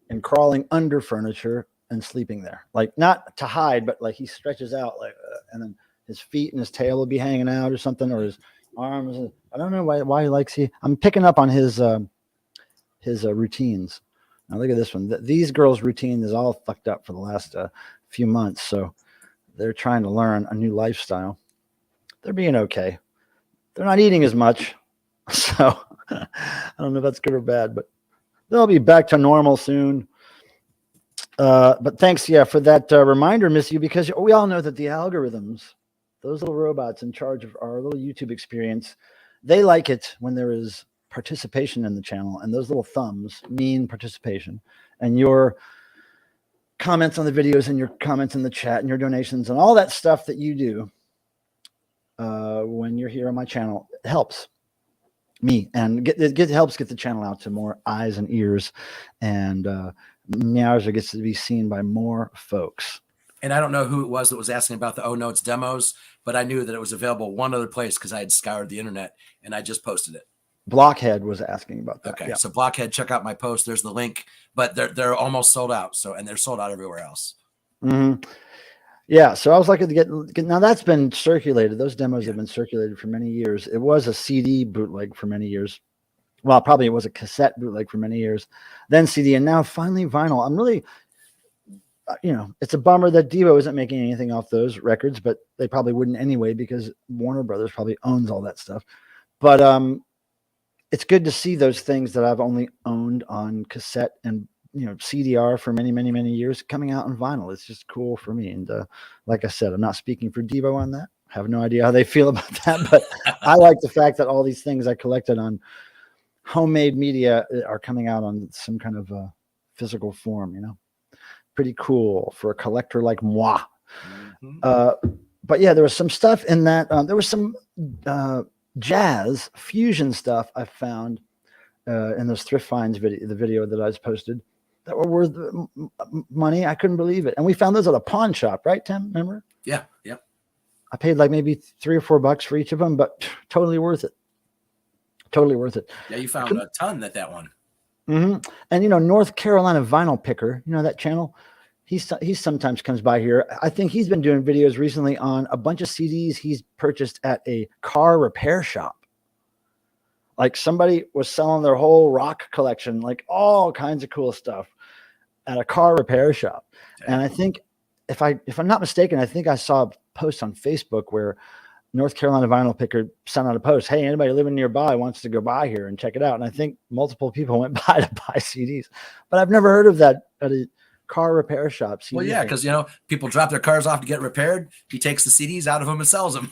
and crawling under furniture and sleeping there. Like, not to hide, but like he stretches out, like, and then his feet and his tail will be hanging out or something, or his arms. I don't know why he likes. I'm picking up on his routines. Now look at this one. These girls' routine is all fucked up for the last few months, so they're trying to learn a new lifestyle. They're being okay. They're not eating as much, so I don't know if that's good or bad, but they'll be back to normal soon. But thanks, for that reminder, Miss You, because we all know that the algorithms, those little robots in charge of our little YouTube experience, they like it when there is participation in the channel, and those little thumbs mean participation, and your comments on the videos and your comments in the chat and your donations and all that stuff that you do when you're here on my channel helps me, and helps get the channel out to more eyes and ears, and Meowser gets to be seen by more folks. And I don't know who it was that was asking about the Oh Notes demos, but I knew that it was available one other place because I had scoured the internet and I just posted it. Blockhead was asking about that. Okay, so Blockhead, check out my post. There's the link, but they're almost sold out. So, and they're sold out everywhere else. Mm-hmm. Yeah, so I was lucky to get. Now that's been circulated. Those demos have been circulated for many years. It was a CD bootleg for many years. Well, probably it was a cassette bootleg for many years, then CD, and now finally vinyl. I'm really, it's a bummer that Devo isn't making anything off those records, but they probably wouldn't anyway because Warner Brothers probably owns all that stuff. But it's good to see those things that I've only owned on cassette and CDR for many, many, many years coming out on vinyl. It's just cool for me. And like I said, I'm not speaking for Devo on that. I have no idea how they feel about that, but I like the fact that all these things I collected on homemade media are coming out on some kind of physical form, pretty cool for a collector like moi. Mm-hmm. But yeah, there was some stuff in that. There was some jazz fusion stuff I found in those Thrift Finds the video that I was posted, that were worth money. I couldn't believe it. And we found those at a pawn shop, right, Tim? Remember? Yeah. I paid like maybe $3 or $4 for each of them, but totally worth it. Totally worth it. Yeah, you found a ton at that one. Mm-hmm. And North Carolina Vinyl Picker, that channel, he sometimes comes by here. I think he's been doing videos recently on a bunch of CDs he's purchased at a car repair shop. Like somebody was selling their whole rock collection, like all kinds of cool stuff at a car repair shop. Damn. And I think if I'm not mistaken, I think I saw a post on Facebook where North Carolina vinyl picker sent out a post. Hey, anybody living nearby wants to go by here and check it out. And I think multiple people went by to buy CDs, but I've never heard of that at a car repair shop. Well, yeah, because people drop their cars off to get repaired. He takes the CDs out of them and sells them.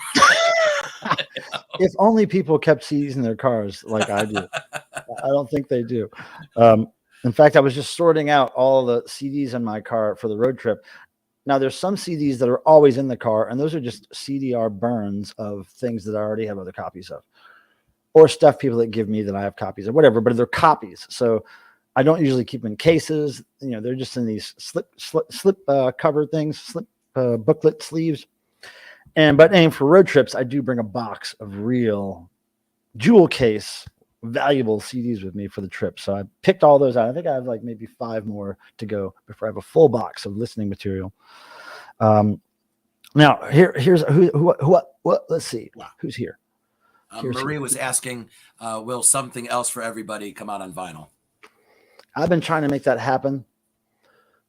If only people kept CDs in their cars like I do. I don't think they do. In fact, I was just sorting out all the CDs in my car for the road trip. Now, there's some CDs that are always in the car, and those are just CDR burns of things that I already have other copies of, or stuff people that give me that I have copies of, whatever, but they're copies. So I don't usually keep them in cases. They're just in these slip cover things, booklet sleeves. But for road trips, I do bring a box of real jewel case valuable CDs with me for the trip. So I picked all those out. I think I have like maybe 5 more to go before I have a full box of listening material. Now here's what let's see. Wow. Who's here? Marie was asking, will something else for everybody come out on vinyl? I've been trying to make that happen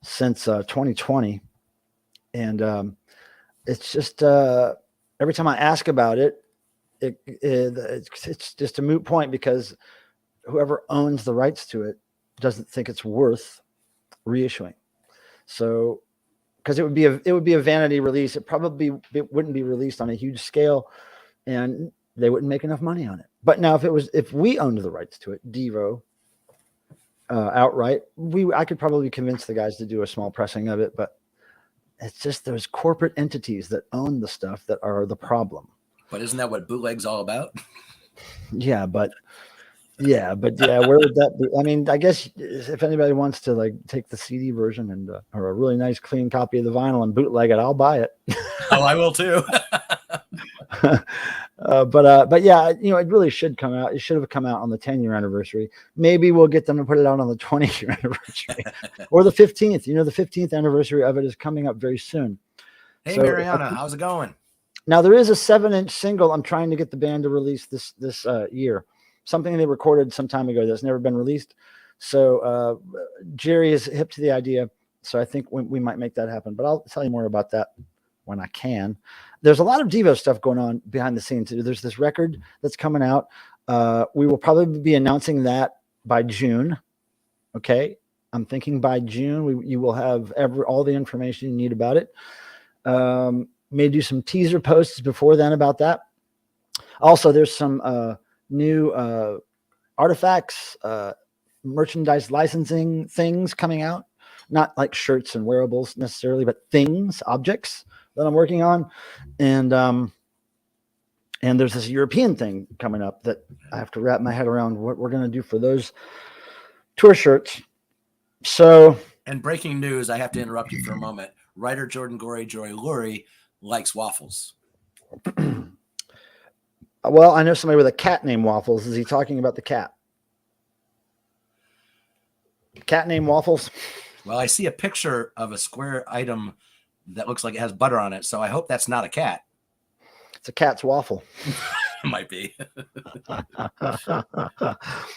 since 2020. And it's just every time I ask about it, it's just a moot point because whoever owns the rights to it doesn't think it's worth reissuing. So, because it would be a vanity release, it wouldn't be released on a huge scale, and they wouldn't make enough money on it. But now, if we owned the rights to it, Devo, outright, I could probably convince the guys to do a small pressing of it. But it's just those corporate entities that own the stuff that are the problem. But isn't that what bootleg's all about? Yeah, but where would that be? I mean, I guess if anybody wants to like take the CD version and or a really nice clean copy of the vinyl and bootleg it, I'll buy it. Oh, I will too. But yeah, it really should come out. It should have come out on the 10-year anniversary. Maybe we'll get them to put it out on the 20-year anniversary or the 15th. The 15th anniversary of it is coming up very soon. Hey, so, Mariana, how's it going? Now there is a 7-inch single I'm trying to get the band to release this year. Something they recorded some time ago that's never been released. So Jerry is hip to the idea. So I think we might make that happen. But I'll tell you more about that when I can. There's a lot of Devo stuff going on behind the scenes. There's this record that's coming out. We will probably be announcing that by June. Okay. I'm thinking by June, you will have all the information you need about it. May do some teaser posts before then about that. Also, there's some new artifacts, merchandise licensing things coming out. Not like shirts and wearables necessarily, but things, objects that I'm working on. And there's this European thing coming up that I have to wrap my head around what we're going to do for those tour shirts. So, and breaking news, I have to interrupt you for a moment. Writer Jordan Joy Lurie likes waffles. Well, I know somebody with a cat named Waffles. Is he talking about the cat? Cat named Waffles? Well, I see a picture of a square item that looks like it has butter on it. So I hope that's not a cat. It's a cat's waffle. It might be.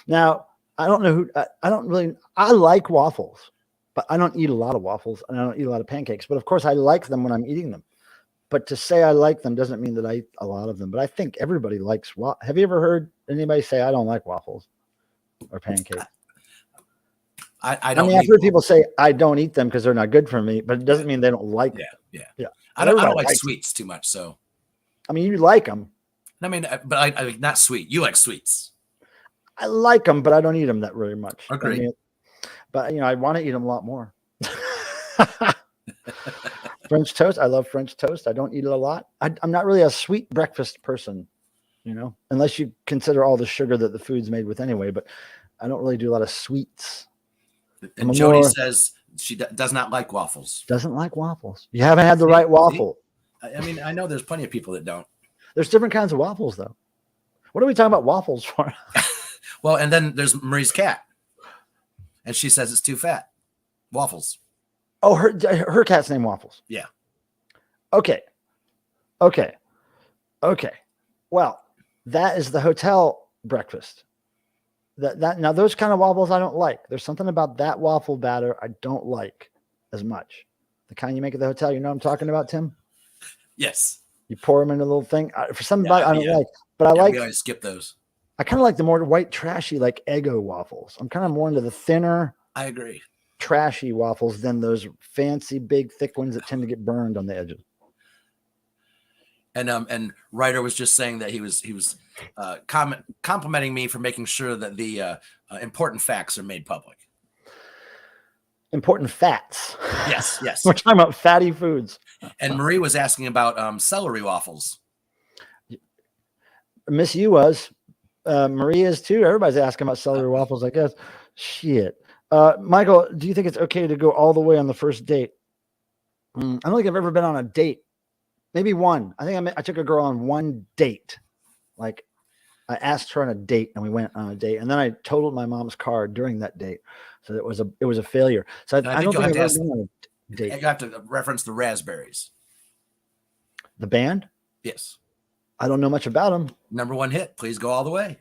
Now, I don't know I like waffles, but I don't eat a lot of waffles and I don't eat a lot of pancakes. But of course, I like them when I'm eating them. But to say I like them doesn't mean that I eat a lot of them. But I think everybody likes waffles. Have you ever heard anybody say, I don't like waffles or pancakes? I don't. I mean, I've heard people say I don't eat them because they're not good for me, but it doesn't mean they don't like them. Yeah. I don't like sweets too much. So, I mean, you like them. I mean, but I not sweet. You like sweets. I like them, but I don't eat them that very much. Agreed. I mean, but I want to eat them a lot more. French toast. I love French toast. I don't eat it a lot. I'm not really a sweet breakfast person, unless you consider all the sugar that the food's made with anyway, but I don't really do a lot of sweets. And Jody says she does not like waffles. Doesn't like waffles. You haven't had the right waffle. I mean, I know there's plenty of people that don't. There's different kinds of waffles, though. What are we talking about waffles for? Well, and then there's Marie's cat. And she says it's too fat. Waffles. Oh, her cat's name Waffles. Yeah. Okay. Well, that is the hotel breakfast. Now those kind of waffles I don't like. There's something about that waffle batter I don't like as much. The kind you make at the hotel. You know what I'm talking about, Tim? Yes. You pour them in a little thing. For somebody Yeah, I don't yeah. like, but I Yeah, like. we always skip those. I kind of like the more white, trashy, like Eggo waffles. I'm kind of more into the thinner, I agree. trashy waffles than those fancy, big, thick ones that tend to get burned on the edges. And Ryder was just saying that he was complimenting me for making sure that the important facts are made public. Important fats. Yes, yes. We're talking about fatty foods. And Marie was asking about celery waffles. Miss You was. Marie is too. Everybody's asking about celery waffles, I guess. Shit. Michael, do you think it's okay to go all the way on the first date? I don't think I've ever been on a date. Maybe one. I think I took a girl on one date. Like I asked her on a date and we went on a date. And then I totaled my mom's car during that date. So it was a failure. So I don't think I've ever been on a date. You have to reference the Raspberries. The band? Yes. I don't know much about them. #1 hit. Please go all the way.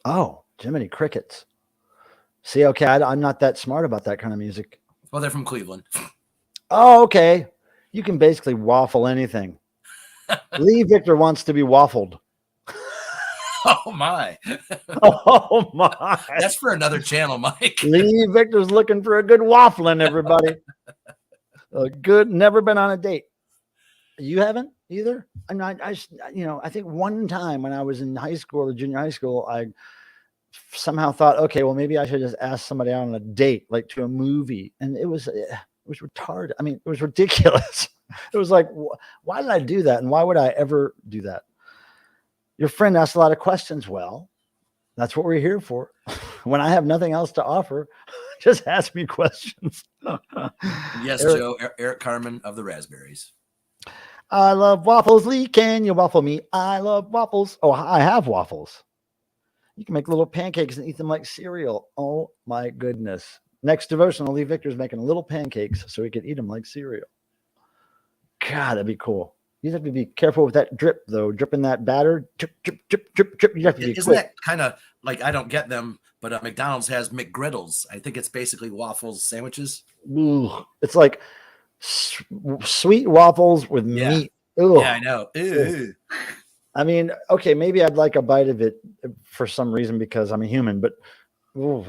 Oh, Jiminy Crickets. See, okay, I'm not that smart about that kind of music. Well, they're from Cleveland. Oh, okay. You can basically waffle anything. Lee Victor wants to be waffled. Oh my. Oh my. That's for another channel, Mike. Lee Victor's looking for a good waffling, everybody. A good, never been on a date. You haven't either? I'm not, I think one time when I was in high school or junior high school, I somehow thought, okay, well, maybe I should just ask somebody out on a date, like to a movie. And it was retarded. I mean, it was ridiculous. It was like, why did I do that? And why would I ever do that? Your friend asked a lot of questions. Well, that's what we're here for. When I have nothing else to offer, just ask me questions. Yes, Joe, Eric Carmen of the Raspberries. I love waffles. Lee, can you waffle me? I love waffles. Oh, I have waffles. You can make little pancakes and eat them like cereal. Oh my goodness. Next devotional, Lee Victor's making little pancakes so he can eat them like cereal. God, that'd be cool. You have to be careful with that drip, though. Dripping that batter. Drip, drip, drip, drip, drip. You have to be Isn't quick. that kind of like, I don't get them, but McDonald's has McGriddles. I think it's basically waffles sandwiches. Ooh, it's like sweet waffles with meat. Ugh. Yeah, I know. Ew. I mean, okay, maybe I'd like a bite of it for some reason because I'm a human, but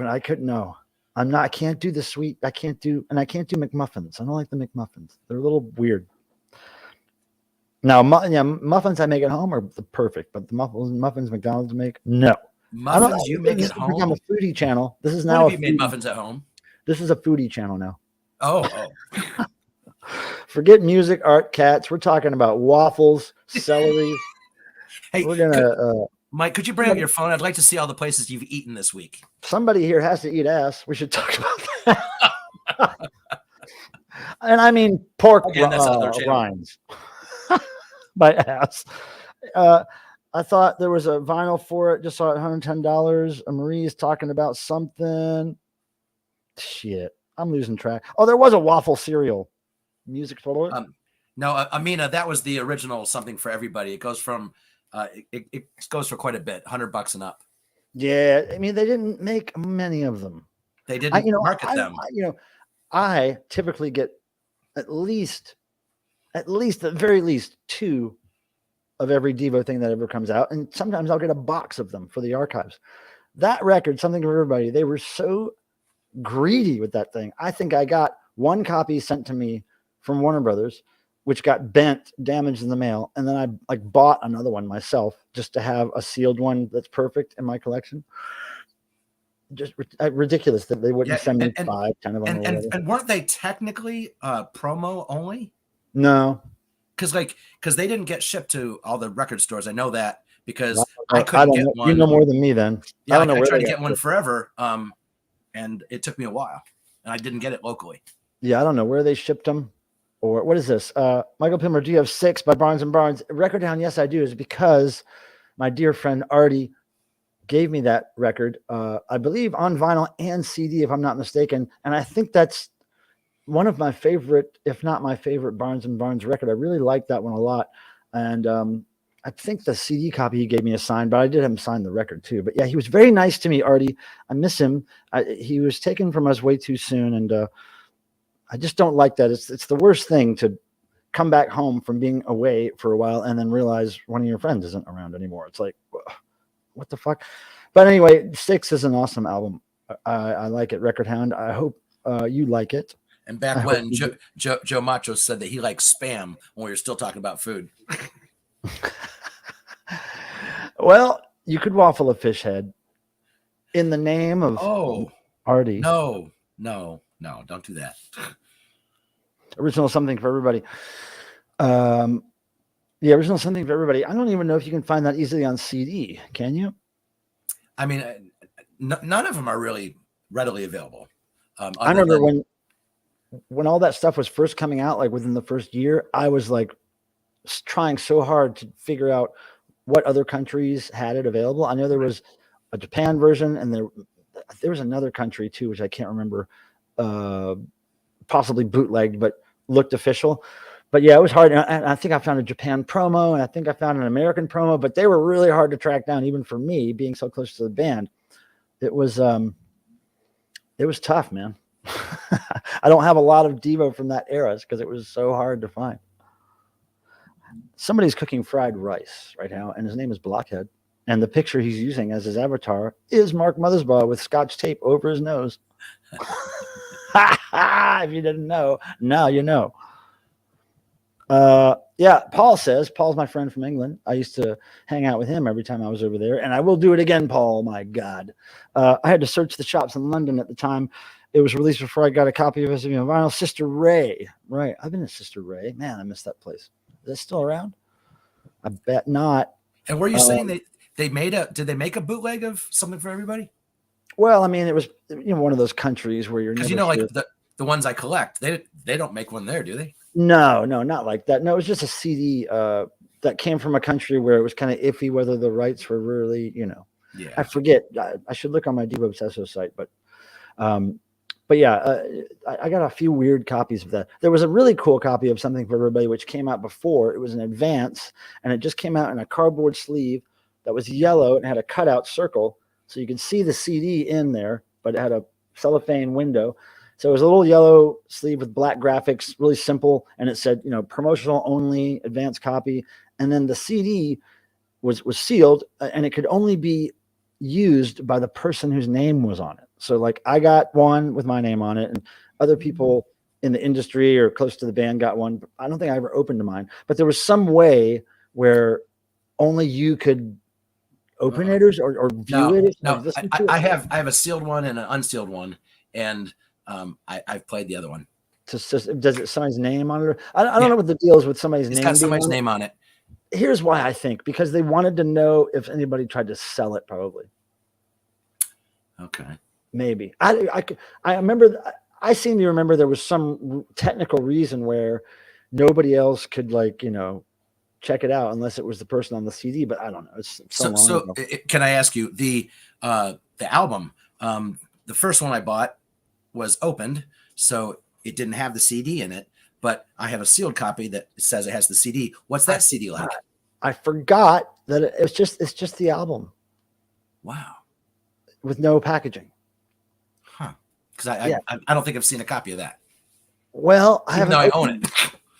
I couldn't know. I can't do the sweet. I can't do McMuffins. I don't like the McMuffins. They're a little weird. Now, muffins I make at home are perfect, but the muffins McDonald's make, no. Muffins you make at home? Become a foodie channel. This is now. Have you made muffins at home? This is a foodie channel now. Oh. Forget music, art, cats. We're talking about waffles, celery. Hey, we're gonna. Mike, could you bring up your phone? I'd like to see all the places you've eaten this week. Somebody here has to eat ass. We should talk about that. And I mean pork rinds. By ass. I thought there was a vinyl for it. Just saw it $110. Marie is talking about something. Shit, I'm losing track. Oh, there was a waffle cereal. Music total. No, Amina, that was the original Something for Everybody. It goes from it goes for quite a bit, $100 and up. Yeah, I mean they didn't make many of them. They didn't market them. I typically get at the very least 2 of every Devo thing that ever comes out. And sometimes I'll get a box of them for the archives. That record, Something for Everybody, they were so greedy with that thing. I think I got 1 copy sent to me from Warner Brothers, which got bent, damaged in the mail. And then I bought another one myself just to have a sealed one that's perfect in my collection. Just ridiculous that they wouldn't send me 5, 10 of them. And weren't they technically promo only? No, because they didn't get shipped to all the record stores. I know that because I couldn't get one. You know more than me then. Yeah, I tried to get one forever, and it took me a while, and I didn't get it locally. Yeah, I don't know where they shipped them, or what is this? Michael Pilmer, do you have 6 by Barnes and Barnes? Record Down, yes, I do. Is because my dear friend Artie gave me that record, I believe on vinyl and CD, if I'm not mistaken, and I think that's one of my favorite, if not my favorite, Barnes and Barnes record. I really like that one a lot. And I think the CD copy he gave me a sign, but I did have him sign the record too. But yeah, he was very nice to me, Artie. I miss him. He was taken from us way too soon. And I just don't like that. It's the worst thing to come back home from being away for a while and then realize one of your friends isn't around anymore. It's like, what the fuck? But anyway, 6 is an awesome album. I like it. Record Hound. I hope you like it. And back when Joe Macho said that he likes spam when we were still talking about food. Well, you could waffle a fish head in the name of Artie. No, don't do that. Original Something for Everybody. The Original Something for Everybody. I don't even know if you can find that easily on CD. Can you? I mean, none of them are really readily available. I remember when all that stuff was first coming out, like within the first year, I was like trying so hard to figure out what other countries had it available. I know there was a Japan version, and there was another country too, which I can't remember, possibly bootlegged, but looked official. But yeah, it was hard. And I think I found a Japan promo, and I think I found an American promo, but they were really hard to track down, even for me being so close to the band. It was tough, man. I don't have a lot of Devo from that era because it was so hard to find. Somebody's cooking fried rice right now, and his name is Blockhead. And the picture he's using as his avatar is Mark Mothersbaugh with Scotch tape over his nose. If you didn't know, now you know. Yeah, Paul's my friend from England. I used to hang out with him every time I was over there, and I will do it again, Paul. My God. I had to search the shops in London at the time. It was released before I got a copy of it on vinyl. Sister Ray. Right. I've been to Sister Ray. Man, I miss that place. Is that still around? I bet not. And were you saying did they make a bootleg of Something for Everybody? Well, I mean, it was one of those countries where you're, because like the ones I collect, they don't make one there, do they? No, not like that. No, it was just a CD that came from a country where it was kind of iffy whether the rights were really, Yeah. I forget. I should look on my Devo Obsesso site, but yeah, I got a few weird copies of that. There was a really cool copy of Something for Everybody, which came out before. It was an advance, and it just came out in a cardboard sleeve that was yellow and had a cutout circle. So you could see the CD in there, but it had a cellophane window. So it was a little yellow sleeve with black graphics, really simple. And it said, promotional only, advance copy. And then the CD was sealed, and it could only be used by the person whose name was on it. So like I got one with my name on it, and other people in the industry or close to the band got one. I don't think I ever opened mine, but there was some way where only you could open it or view it. No, I have a sealed one and an unsealed one, and I've played the other one. Does it somebody's name on it? I don't know what the deal is with somebody's name. It's got somebody's name on it. Here's why I think, because they wanted to know if anybody tried to sell it, probably. Okay. Maybe. I remember, I seem to remember there was some technical reason where nobody else could check it out unless it was the person on the CD, but I don't know. It's so can I ask you the album, the first one I bought was opened, so it didn't have the CD in it, but I have a sealed copy that says it has the CD. What's that CD like? I forgot that it's just the album. Wow. With no packaging. Huh. Because I don't think I've seen a copy of that. Well, I own it.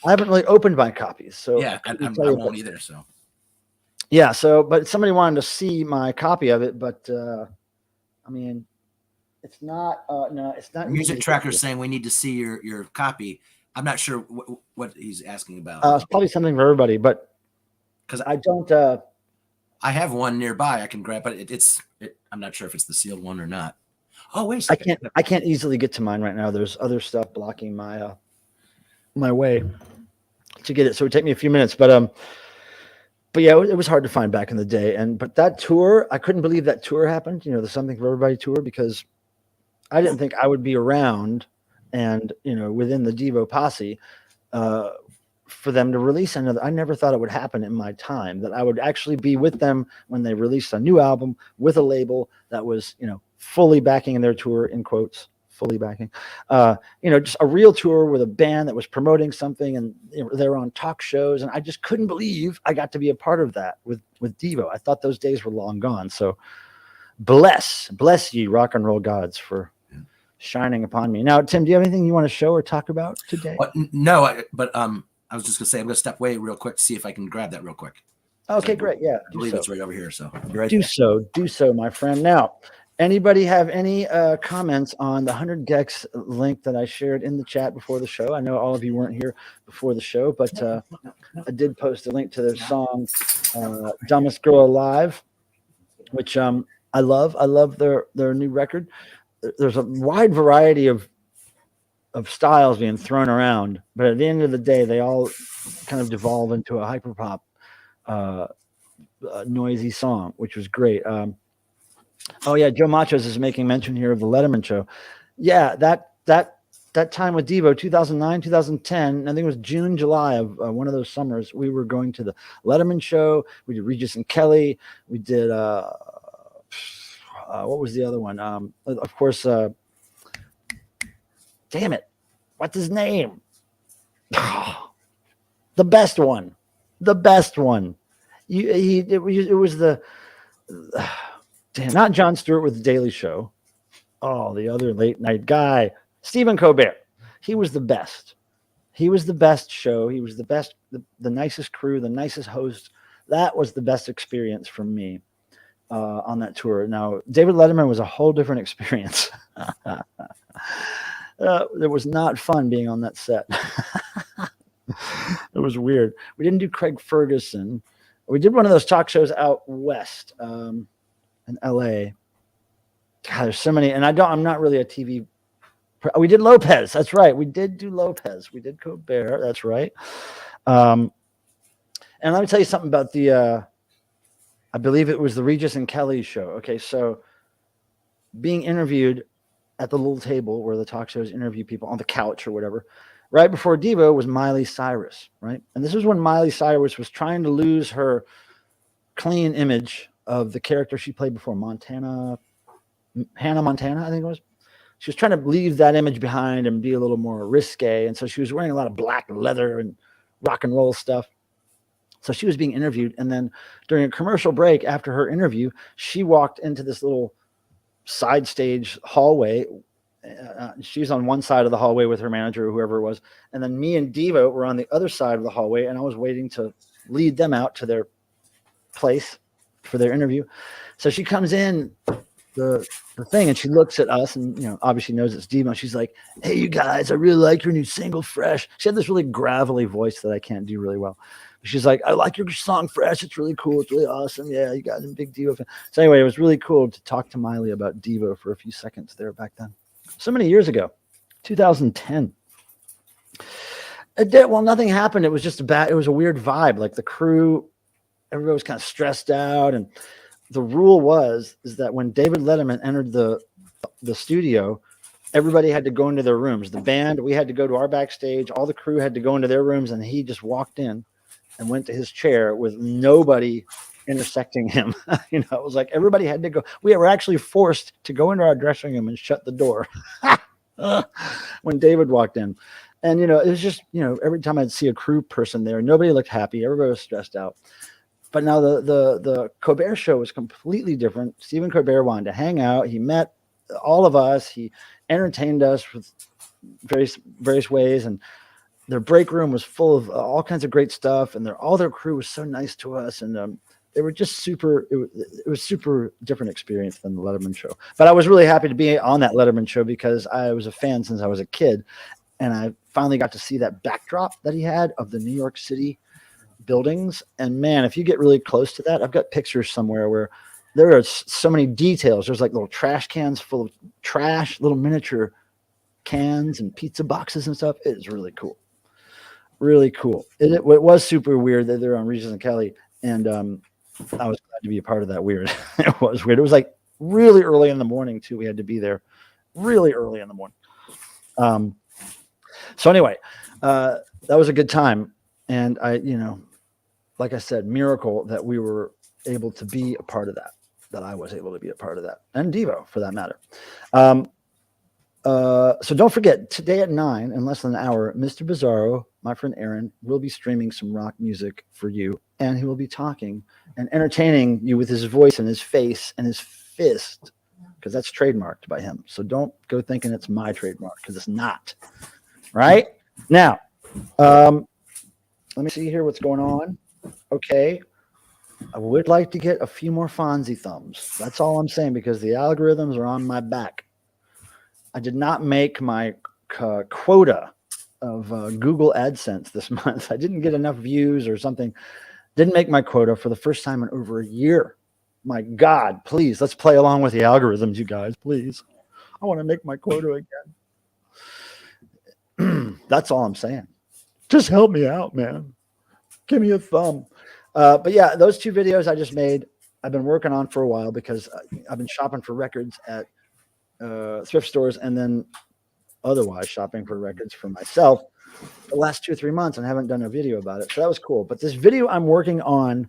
I haven't really opened my copies, so yeah, I won't either. So yeah, but somebody wanted to see my copy of it, but I mean, it's not. No, it's not. Music Tracker saying we need to see your copy. I'm not sure what he's asking about. It's probably Something for Everybody, but because I don't. I have one nearby. I can grab, but I'm not sure if it's the sealed one or not. Oh wait a second. I can't easily get to mine right now. There's other stuff blocking my my way to get it, so it would take me a few minutes. But yeah, it was hard to find back in the day. But that tour, I couldn't believe that tour happened. The Something for Everybody tour, because I didn't think I would be around and within the Devo posse for them to release another. I never thought it would happen in my time, that I would actually be with them when they released a new album with a label that was fully backing their tour, in quotes. Fully backing, just a real tour with a band that was promoting something, and they were on talk shows, and I just couldn't believe I got to be a part of that with Devo. I thought those days were long gone. So bless ye rock and roll gods for shining upon me. Now, Tim, do you have anything you want to show or talk about today? No, but I was just gonna say I'm gonna step away real quick to see if I can grab that real quick. Okay, great. Yeah, I believe it's right over here. So I'll be right do back. do so, my friend. Now, anybody have any comments on the 100 Gex link that I shared in the chat before the show? I know all of you weren't here before the show, but I did post a link to their song, Dumbest Girl Alive, which I love. I love their new record. There's a wide variety of styles being thrown around, but at the end of the day, they all kind of devolve into a hyperpop noisy song, which was great. Oh yeah, Joe Machos is making mention here of the Letterman show. Yeah, that time with Devo, 2009, 2010, I think it was June, July of one of those summers, we were going to the Letterman show. We did Regis and Kelly. We did what was the other one? Of course, damn it, what's his name? The best one. It was the damn, not Jon Stewart with the Daily Show. Oh, the other late night guy, Stephen Colbert. He was the best. He was the best show. He was the best, the nicest crew, the nicest host. That was the best experience for me on that tour. Now, David Letterman was a whole different experience. It was not fun being on that set. It was weird. We didn't do Craig Ferguson. We did one of those talk shows out west in LA. God, there's so many, and I'm not really a TV. We did Lopez. That's right. We did do Lopez. We did Colbert. That's right. And let me tell you something about the, I believe it was the Regis and Kelly show. Okay. So being interviewed at the little table where the talk shows interview people on the couch or whatever, right before Devo was Miley Cyrus, right? And this is when Miley Cyrus was trying to lose her clean image of the character she played before, Hannah Montana, I think it was. She was trying to leave that image behind and be a little more risque. And so she was wearing a lot of black leather and rock and roll stuff. So she was being interviewed. And then during a commercial break after her interview, she walked into this little side stage hallway. She's on one side of the hallway with her manager or whoever it was. And then me and Devo were on the other side of the hallway. And I was waiting to lead them out to their place for their interview. So she comes in the thing and she looks at us and, you know, obviously knows it's Devo. She's like, "Hey, you guys, I really like your new single, Fresh." She had this really gravelly voice that I can't do really well. She's like, "I like your song, Fresh. It's really cool. It's really awesome. Yeah, you guys are a big Devo fan." So anyway, it was really cool to talk to Miley about Devo for a few seconds there back then. So many years ago, 2010. Well, nothing happened. It was just it was a weird vibe. Like the crew, everybody was kind of stressed out. And the rule is that when David Letterman entered the studio, everybody had to go into their rooms. The band, we had to go to our backstage. All the crew had to go into their rooms, and he just walked in and went to his chair with nobody intersecting him. You know, it was like everybody had to go. We were actually forced to go into our dressing room and shut the door when David walked in. And, you know, it was just, you know, every time I'd see a crew person there, nobody looked happy. Everybody was stressed out. But now the Colbert show was completely different. Stephen Colbert wanted to hang out. He met all of us. He entertained us with various ways. And their break room was full of all kinds of great stuff. And all their crew was so nice to us. And they were just super. It was super different experience than the Letterman show. But I was really happy to be on that Letterman show because I was a fan since I was a kid. And I finally got to see that backdrop that he had of the New York City buildings. And man, if you get really close to that, I've got pictures somewhere where there are so many details. There's like little trash cans full of trash, little miniature cans and pizza boxes and stuff. It is really cool. Really cool. It was super weird that they're on Regis and Kelly. And I was glad to be a part of that weird. It was weird. It was like really early in the morning too. We had to be there really early in the morning. So anyway, that was a good time. And you know, like I said, miracle that we were able to be a part of that I was able to be a part of that, and Devo for that matter. So don't forget, today at 9, in less than an hour, Mr. Bizarro, my friend Aaron, will be streaming some rock music for you, and he will be talking and entertaining you with his voice and his face and his fist, because that's trademarked by him. So don't go thinking it's my trademark, because it's not. Right? Now, Let me see here what's going on. Okay. I would like to get a few more Fonzie thumbs. That's all I'm saying, because the algorithms are on my back. I did not make my quota of Google AdSense this month. I didn't get enough views or something. Didn't make my quota for the first time in over a year. My God, please, let's play along with the algorithms, you guys, please. I want to make my quota again. That's all I'm saying. Just help me out, man. Give me a thumb. But yeah, those 2 videos I just made, I've been working on for a while, because I've been shopping for records at thrift stores, and then otherwise shopping for records for myself the last 2 or 3 months, and haven't done a video about it. So that was cool. But this video I'm working on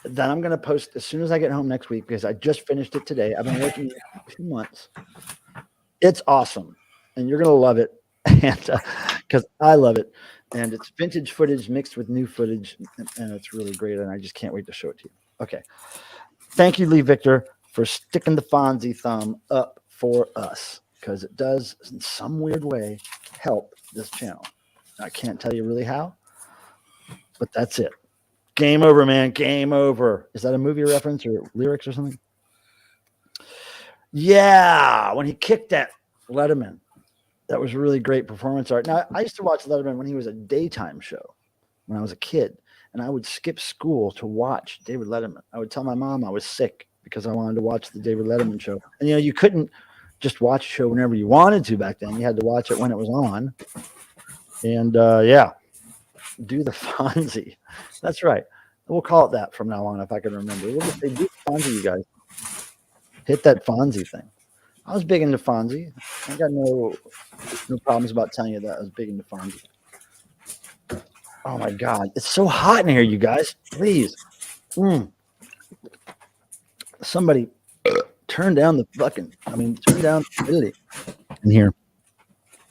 that I'm going to post as soon as I get home next week, because I just finished it today. I've been working 2 months. It's awesome, and you're going to love it, and because I love it. And it's vintage footage mixed with new footage, and it's really great, and I just can't wait to show it to you. Okay. Thank you, Lee Victor, for sticking the Fonzie thumb up for us, because it does, in some weird way, help this channel. I can't tell you really how, but that's it. Game over, man. Game over. Is that a movie reference or lyrics or something? Yeah, when he kicked that Letterman. That was really great performance art. Now, I used to watch Letterman when he was a daytime show when I was a kid, and I would skip school to watch David Letterman. I would tell my mom I was sick because I wanted to watch the David Letterman show. And, you couldn't just watch a show whenever you wanted to back then. You had to watch it when it was on. And, yeah, do the Fonzie. That's right. We'll call it that from now on, if I can remember. We'll just say, do the Fonzie, you guys. Hit that Fonzie thing. I was big into Fonzie. I got no problems about telling you that I was big into Fonzie. Oh my God, it's so hot in here, you guys. Please, somebody turn down the fucking. Turn down the humidity in here.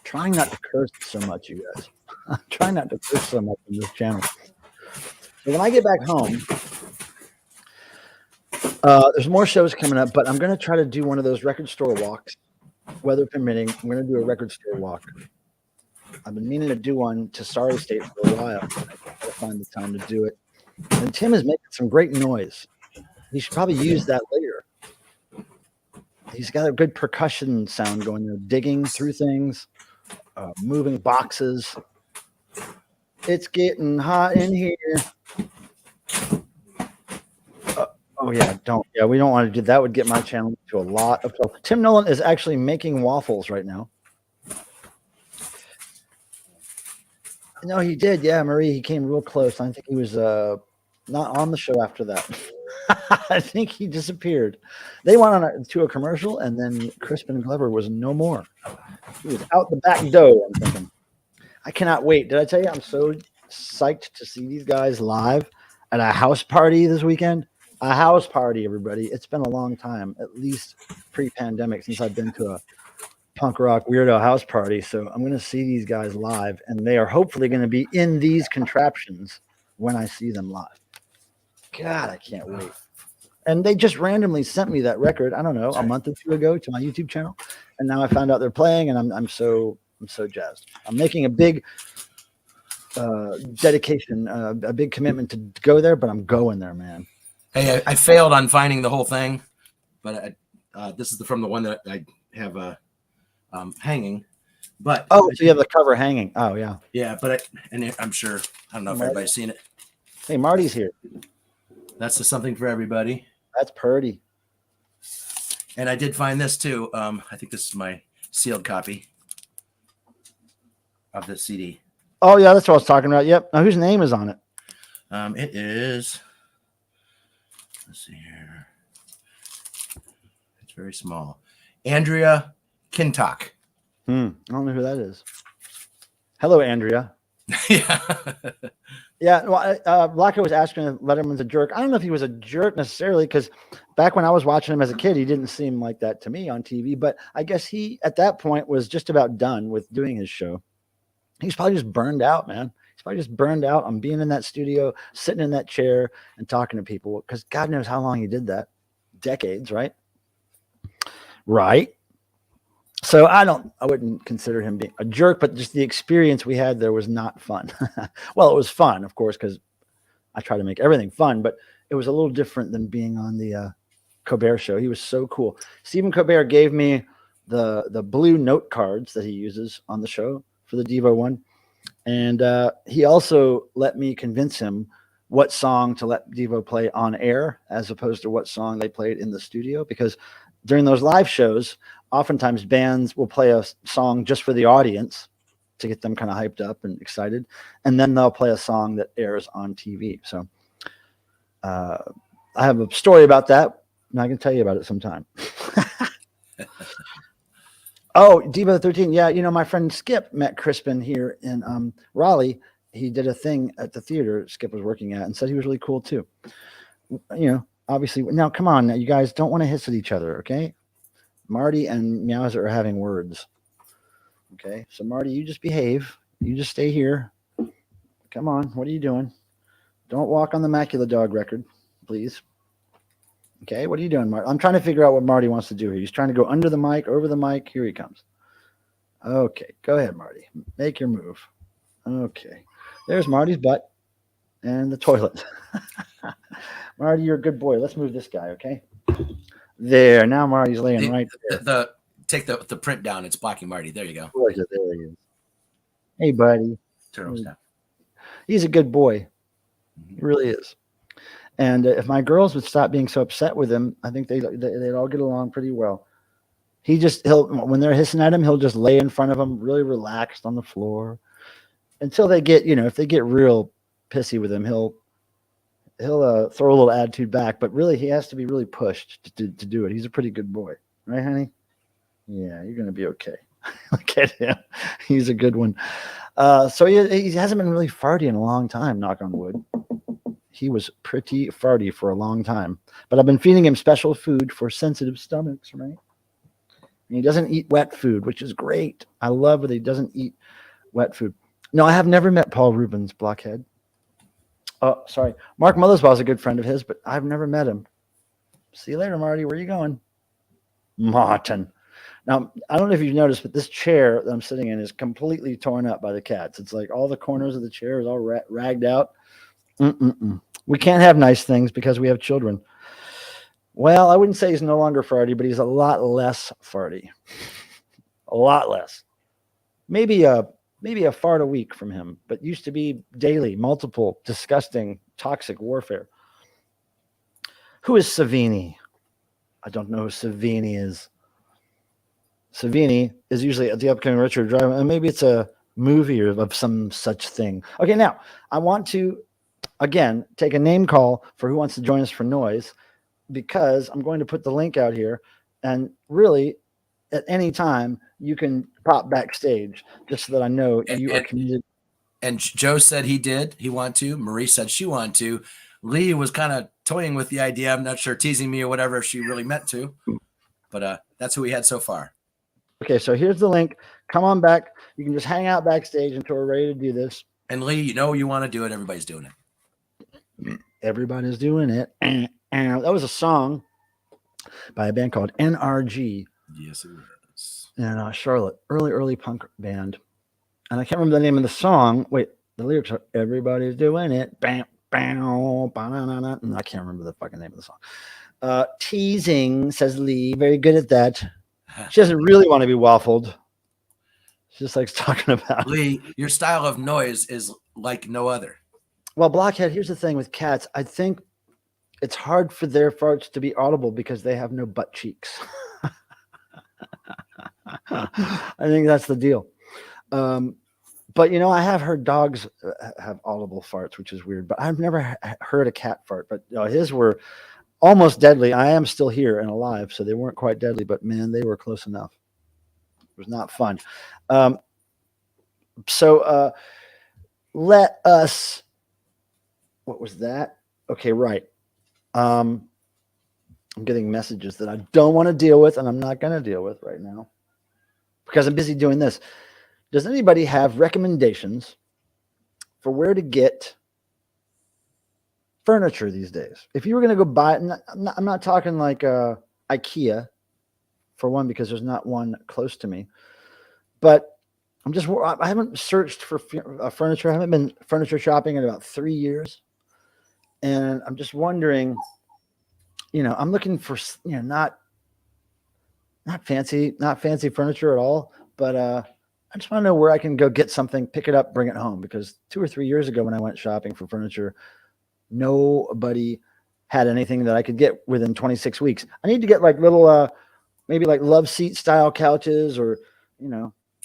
Trying not to curse so much, you guys. I'm trying not to curse so much in this channel. So when I get back home. There's more shows coming up, but I'm going to try to do one of those record store walks, weather permitting. I'm going to do a record store walk. I've been meaning to do one to Sorry State for a while. I can't find the time to do it. And Tim is making some great noise. He should probably use that later. He's got a good percussion sound going there, digging through things, moving boxes. It's getting hot in here. Oh yeah, we don't want to do that. Would get my channel to a lot of trouble. Tim Nolan is actually making waffles right now. No, he did. Yeah, Marie, he came real close. I think he was not on the show after that. I think he disappeared. They went on to a commercial, and then Crispin Glover was no more. He was out the back door. I'm thinking, I cannot wait. Did I tell you I'm so psyched to see these guys live at a house party this weekend? A house party, everybody. It's been a long time, at least pre-pandemic, since I've been to a punk rock weirdo house party. So I'm going to see these guys live, and they are hopefully going to be in these contraptions when I see them live. God, I can't wait. And they just randomly sent me that record, I don't know, a month or 2 ago to my YouTube channel. And now I found out they're playing, and I'm so jazzed. I'm making a big dedication, a big commitment to go there, but I'm going there, man. Hey, I failed on finding the whole thing, but this is from the one that I have hanging. But so you have the cover hanging. Oh yeah, yeah. But I'm sure, I don't know if everybody's seen it. Hey, Marty's here. That's just something for everybody. That's purdy. And I did find this too. I think this is my sealed copy of the CD. Oh yeah, that's what I was talking about. Yep. Now whose name is on it? It is. Let's see here. It's very small. Andrea Kintock. I don't know who that is. Hello, Andrea. Yeah. Yeah. Well, Blacko was asking if Letterman's a jerk. I don't know if he was a jerk necessarily, because back when I was watching him as a kid, he didn't seem like that to me on TV. But I guess he, at that point, was just about done with doing his show. He's probably just burned out, man. He's probably just burned out on being in that studio, sitting in that chair and talking to people, because God knows how long he did that. Decades, right? Right. So I wouldn't consider him being a jerk, but just the experience we had there was not fun. Well, it was fun, of course, because I try to make everything fun, but it was a little different than being on the Colbert show. He was so cool. Stephen Colbert gave me the blue note cards that he uses on the show for the Devo one, and he also let me convince him what song to let Devo play on air as opposed to what song they played in the studio. Because during those live shows, oftentimes bands will play a song just for the audience to get them kind of hyped up and excited, and then they'll play a song that airs on TV. So I have a story about that, and I can tell you about it sometime. Oh, Devo 13. Yeah, my friend Skip met Crispin here in Raleigh. He did a thing at the theater Skip was working at and said he was really cool too. Obviously, now come on, now, you guys don't want to hiss at each other, okay? Marty and Meowser are having words. Okay, so Marty, you just behave. You just stay here. Come on, what are you doing? Don't walk on the MACULA DOG record, please. Okay, what are you doing, Marty? I'm trying to figure out what Marty wants to do here. He's trying to go under the mic, over the mic. Here he comes. Okay, go ahead, Marty. Make your move. Okay, there's Marty's butt and the toilet. Marty, you're a good boy. Let's move this guy, okay? There, now Marty's laying right there. Take the print down. It's blocking Marty. There you go. There he is. Hey, buddy. Turn those down. He's a good boy. He really is. And if my girls would stop being so upset with him, I think they'd all get along pretty well. When they're hissing at him, he'll just lay in front of them, really relaxed on the floor, until they get, if they get real pissy with him, he'll throw a little attitude back. But really, he has to be really pushed to do it. He's a pretty good boy, right, honey? Yeah, you're gonna be okay. Look at him. He's a good one. So he hasn't been really farty in a long time, knock on wood. He was pretty farty for a long time. But I've been feeding him special food for sensitive stomachs, right? And he doesn't eat wet food, which is great. I love that he doesn't eat wet food. No, I have never met Paul Rubens, blockhead. Oh, sorry. Mark Mothersbaugh is a good friend of his, but I've never met him. See you later, Marty. Where are you going? Martin. Now, I don't know if you've noticed, but this chair that I'm sitting in is completely torn up by the cats. It's like all the corners of the chair is all ragged out. We can't have nice things because we have children. Well, I wouldn't say he's no longer farty, but he's a lot less farty. A lot less. Maybe a fart a week from him, but used to be daily, multiple, disgusting, toxic warfare. Who is Savini? I don't know who Savini is. Savini is usually at the upcoming Richard Drive, and maybe it's a movie or of some such thing. Okay, now I want to again take a name call for who wants to join us for noise, because I'm going to put the link out here, and really at any time you can pop backstage just so that I know you are committed. And Joe said he did. He wanted to. Marie said she wanted to. Lee was kind of toying with the idea. I'm not sure, teasing me or whatever, if she really meant to. But that's who we had so far. Okay, so here's the link. Come on back. You can just hang out backstage until we're ready to do this. And Lee, you want to do it. Everybody's doing it. Everybody's doing it. And that was a song by a band called NRG. Yes, it was. In Charlotte, early punk band. And I can't remember the name of the song. Wait, the lyrics are "Everybody's doing it." Bam, bam, ba-na-na-na. I can't remember the fucking name of the song. Teasing, says Lee. Very good at that. She doesn't really want to be waffled. She just likes talking about Lee, your style of noise is like no other. Well, Blockhead, here's the thing with cats. I think it's hard for their farts to be audible because they have no butt cheeks. I think that's the deal. But I have heard dogs have audible farts, which is weird, but I've never heard a cat fart. But his were almost deadly. I am still here and alive, so they weren't quite deadly, but man, they were close enough. It was not fun. So let us, what was that? Okay, right. I'm getting messages that I don't want to deal with, and I'm not going to deal with right now because I'm busy doing this. Does anybody have recommendations for where to get furniture these days? If you were going to go buy it, I'm not talking like IKEA, for one, because there's not one close to me. But I haven't searched for furniture. I haven't been furniture shopping in about 3 years. And I'm just wondering, I'm looking for, not fancy furniture at all, but I just want to know where I can go get something, pick it up, bring it home. Because 2 or 3 years ago when I went shopping for furniture, nobody had anything that I could get within 26 weeks. I need to get like little, maybe like love seat style couches or,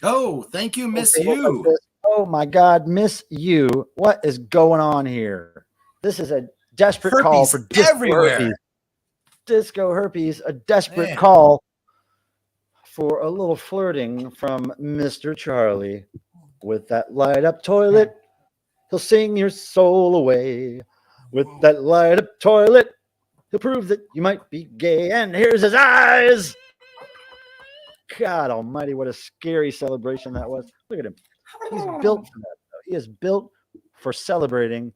Oh, thank you, Miss You. Like oh my God, Miss You. What is going on here? This is a desperate call for everywhere. Disco herpes, a desperate call for a little flirting from Mr. Charlie. With that light up toilet, he'll sing your soul away. With that light up toilet, he'll prove that you might be gay. And here's his eyes. God almighty, what a scary celebration that was. Look at him. He's built for that, though. He is built for celebrating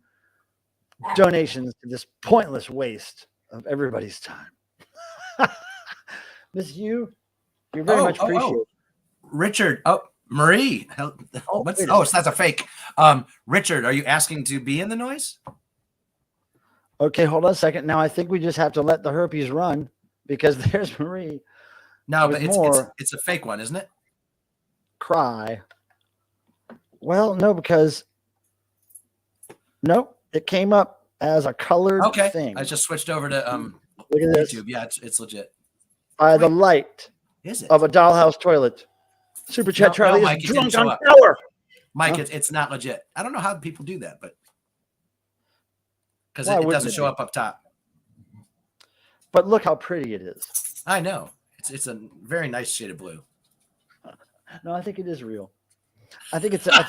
donations to this pointless waste of everybody's time. Miss You, you're very much appreciated. Richard. Marie. That's a fake. Richard, are you asking to be in the noise? Okay, hold on a second. Now I think we just have to let the herpes run because there's Marie. No, but it's a fake one, isn't it? Cry. Well, no, because it came up as a colored thing. I just switched over to Look at this. YouTube. Yeah, it's legit. By the light of a dollhouse toilet. Super Chat Charlie Mike, is drunk on power. Mike, it's not legit. I don't know how people do that, but because it doesn't show up top. But look how pretty it is. I know. It's a very nice shade of blue. No, I think it is real. I think it's a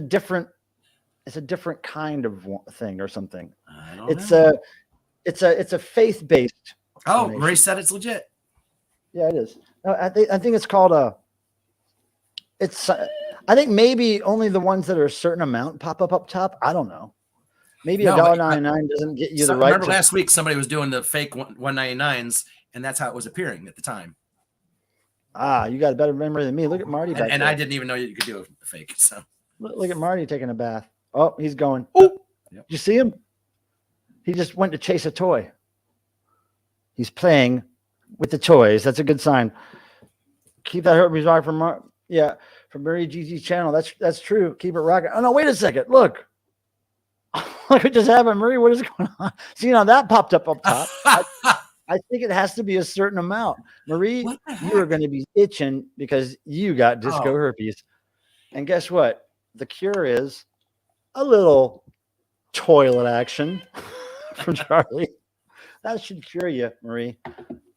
different kind of thing or something. I don't know. It's a faith-based. Oh, Marie said it's legit. Yeah, it is. No, I think it's called I think maybe only the ones that are a certain amount pop up top. I don't know. Maybe $1.99 doesn't get you the right. Remember last week somebody was doing the fake $1.99s, and that's how it was appearing at the time. You got a better memory than me. Look at Marty back and there. I didn't even know you could do a fake. So look at Marty taking a bath. Oh, he's going. Oh, yep. You see him? He just went to chase a toy. He's playing with the toys. That's a good sign. Keep that herpes rock from Mary GG's channel. That's true. Keep it rocking. Oh no, wait a second. Look. Look what just happened, Marie. What is going on? See, now that popped up top. I think it has to be a certain amount. Marie, you are going to be itching because you got disco herpes. And guess what? The cure is a little toilet action from Charlie. That should cure you, Marie.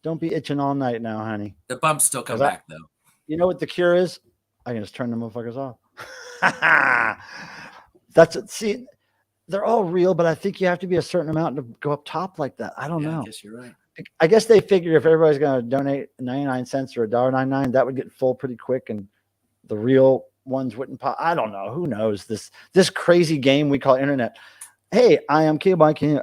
Don't be itching all night now, honey. The bumps still come back, though. You know what the cure is? I can just turn the motherfuckers off. See, they're all real, but I think you have to be a certain amount to go up top like that. I don't know. I guess you're right. I guess they figured if everybody's going to donate 99 cents or $1.99, that would get full pretty quick, and the real ones wouldn't pop. I don't know. Who knows this crazy game we call internet? Hey, I am Cowboy Kim.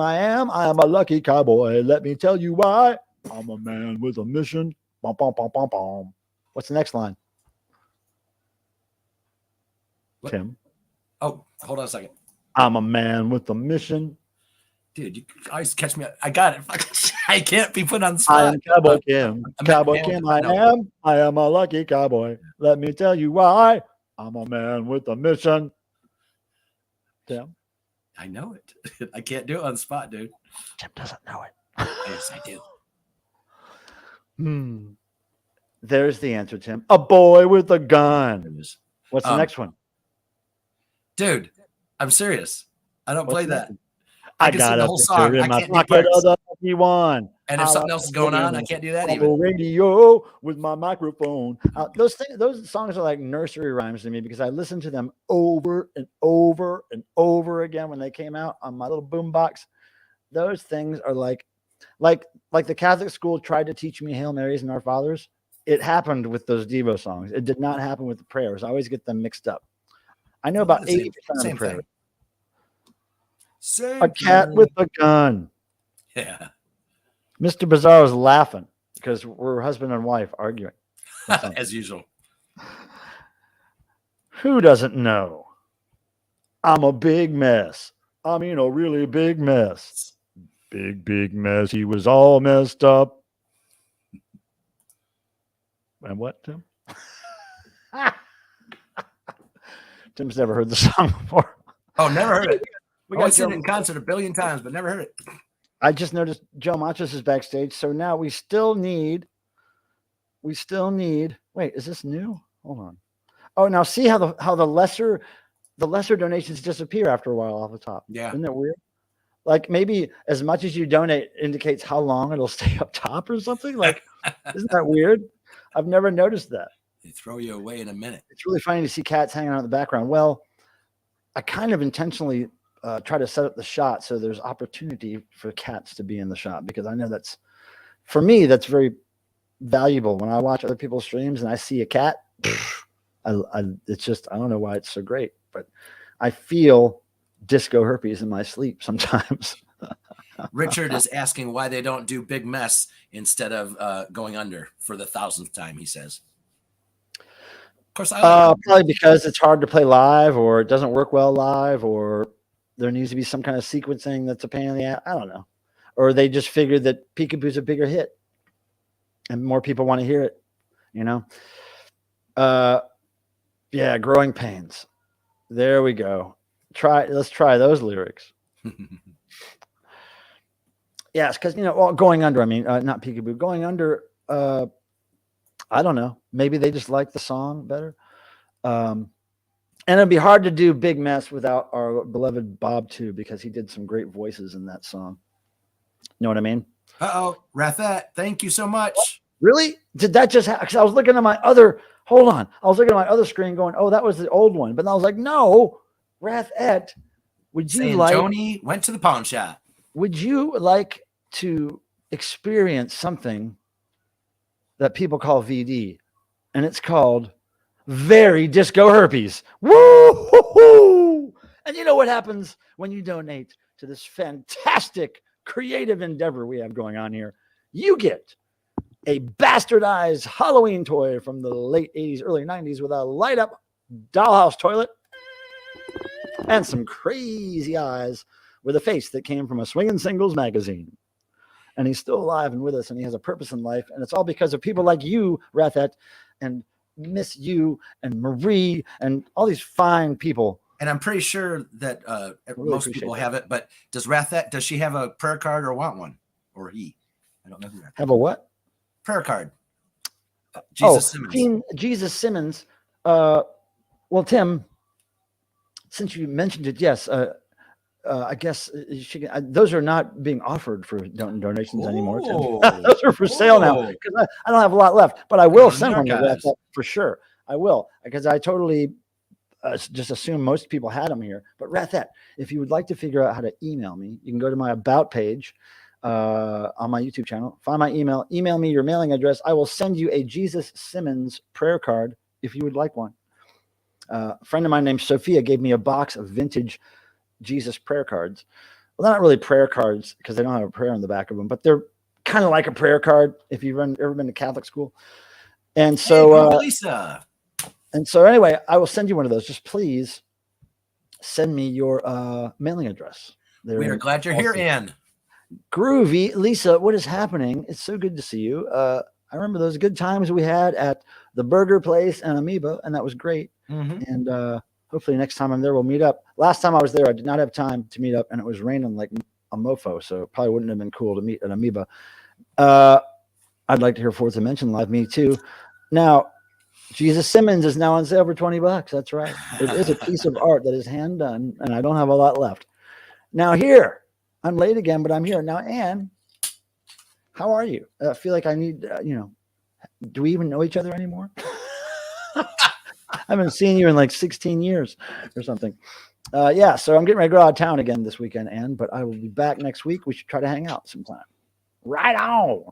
I am a lucky cowboy. Let me tell you why. I'm a man with a mission. Bum, bum, bum, bum, bum. What's the next line? What? Tim. Oh, hold on a second. I'm a man with a mission. Dude, you always catch me. I got it. I can't be put on the spot. I am Cowboy Kim. Cowboy Kim, I am a lucky cowboy. Let me tell you why. I'm a man with a mission. Tim? I know it. I can't do it on the spot, dude. Tim doesn't know it. Yes, I do. There's the answer, Tim. A boy with a gun. What's the next one? Dude, I'm serious. I don't play that. I got the whole song. I can't do one. And if something else is going on, I can't do that even. Radio with my microphone. Those songs are like nursery rhymes to me because I listened to them over and over and over again when they came out on my little boombox. Those things are like the Catholic school tried to teach me Hail Marys and Our Fathers. It happened with those Devo songs. It did not happen with the prayers. I always get them mixed up. I know about 80% of the prayers. A cat with a gun. Yeah. Mr. Bizarro is laughing because we're husband and wife arguing. As usual. Who doesn't know? I'm a big mess. I mean, a really big mess. Big mess. He was all messed up. And what, Tim? Tim's never heard the song before. Oh, never heard it. We I've got seen Joe, it in concert a billion times, but never heard it. I just noticed Joe Machos is backstage. So now we still need. Wait, is this new? Hold on. Oh, now see how the lesser donations disappear after a while off the top. Yeah. Isn't that weird? Like maybe as much as you donate indicates how long it'll stay up top or something. Like, isn't that weird? I've never noticed that. They throw you away in a minute. It's really funny to see cats hanging out in the background. Well, I kind of intentionally try to set up the shot so there's opportunity for cats to be in the shot, because I know that's, for me, that's very valuable. When I watch other people's streams and I see a cat, it's just, I don't know why it's so great, but I feel disco herpes in my sleep sometimes. Richard is asking why they don't do Big Mess instead of Going Under for the 1000th time, he says. Of course, I like probably because it's hard to play live, or it doesn't work well live, or there needs to be some kind of sequencing that's a pain in the ass. I don't know. Or they just figured that Peekaboo's a bigger hit and more people want to hear it, you know? Yeah, Growing Pains. There we go. Let's try those lyrics. Yes, because, you know, well, Going Under, I mean, not Peekaboo, Going Under, I don't know. Maybe they just like the song better. And it'd be hard to do Big Mess without our beloved Bob, too, because he did some great voices in that song. You know what I mean? Uh-oh, Rathette, thank you so much. Really? Did that just happen? Because I was looking at my other, hold on. I was looking at my other screen going, oh, that was the old one. But I was like, no, Rathette, would you Saying like... Joni went to the pawn shop. Would you like to experience something that people call VD? And it's called Very Disco Herpes. Woo! And you know what happens when you donate to this fantastic creative endeavor we have going on here? You get a bastardized Halloween toy from the late 80s, early 90s with a light up dollhouse toilet and some crazy eyes with a face that came from a Swingin' Singles magazine. And he's still alive and with us, and he has a purpose in life. And it's all because of people like you, Rathette, and Miss You, and Marie, and all these fine people. And I'm pretty sure that really most people have it, but does she have a prayer card or want one? Or he? I don't know who. Have a what? Prayer card. Jesus Simmons. Jesus Simmons. Well, Tim, since you mentioned it, yes, I guess those are not being offered for donations anymore. Those are for sale now, because I don't have a lot left, but I will send one to that for sure. I will, because I totally just assume most people had them here. But Rathette, if you would like to figure out how to email me, you can go to my About page on my YouTube channel, find my email me your mailing address. I will send you a Jesus Simmons prayer card if you would like one. A friend of mine named Sophia gave me a box of vintage Jesus prayer cards. Well, they're not really prayer cards because they don't have a prayer on the back of them, but they're kind of like a prayer card if you've ever been to Catholic school. And so, Lisa. And so anyway, I will send you one of those. Just please send me your mailing address. We are glad you're here, Ann. Groovy. Lisa, what is happening? It's so good to see you. I remember those good times we had at the burger place and Amoeba, and that was great. Mm-hmm. And hopefully next time I'm there, we'll meet up. Last time I was there, I did not have time to meet up, and it was raining like a mofo, so it probably wouldn't have been cool to meet at Amoeba. I'd like to hear Fourth Dimension live. Me too. Now, Jesus Simmons is now on sale for $20. That's right. It is a piece of art that is hand done, and I don't have a lot left. Now here, I'm late again, but I'm here. Now, Ann, how are you? I feel like I need, do we even know each other anymore? I haven't seen you in like 16 years or something. Yeah, so I'm getting ready to go out of town again this weekend, Ann, but I will be back next week. We should try to hang out sometime. Right on.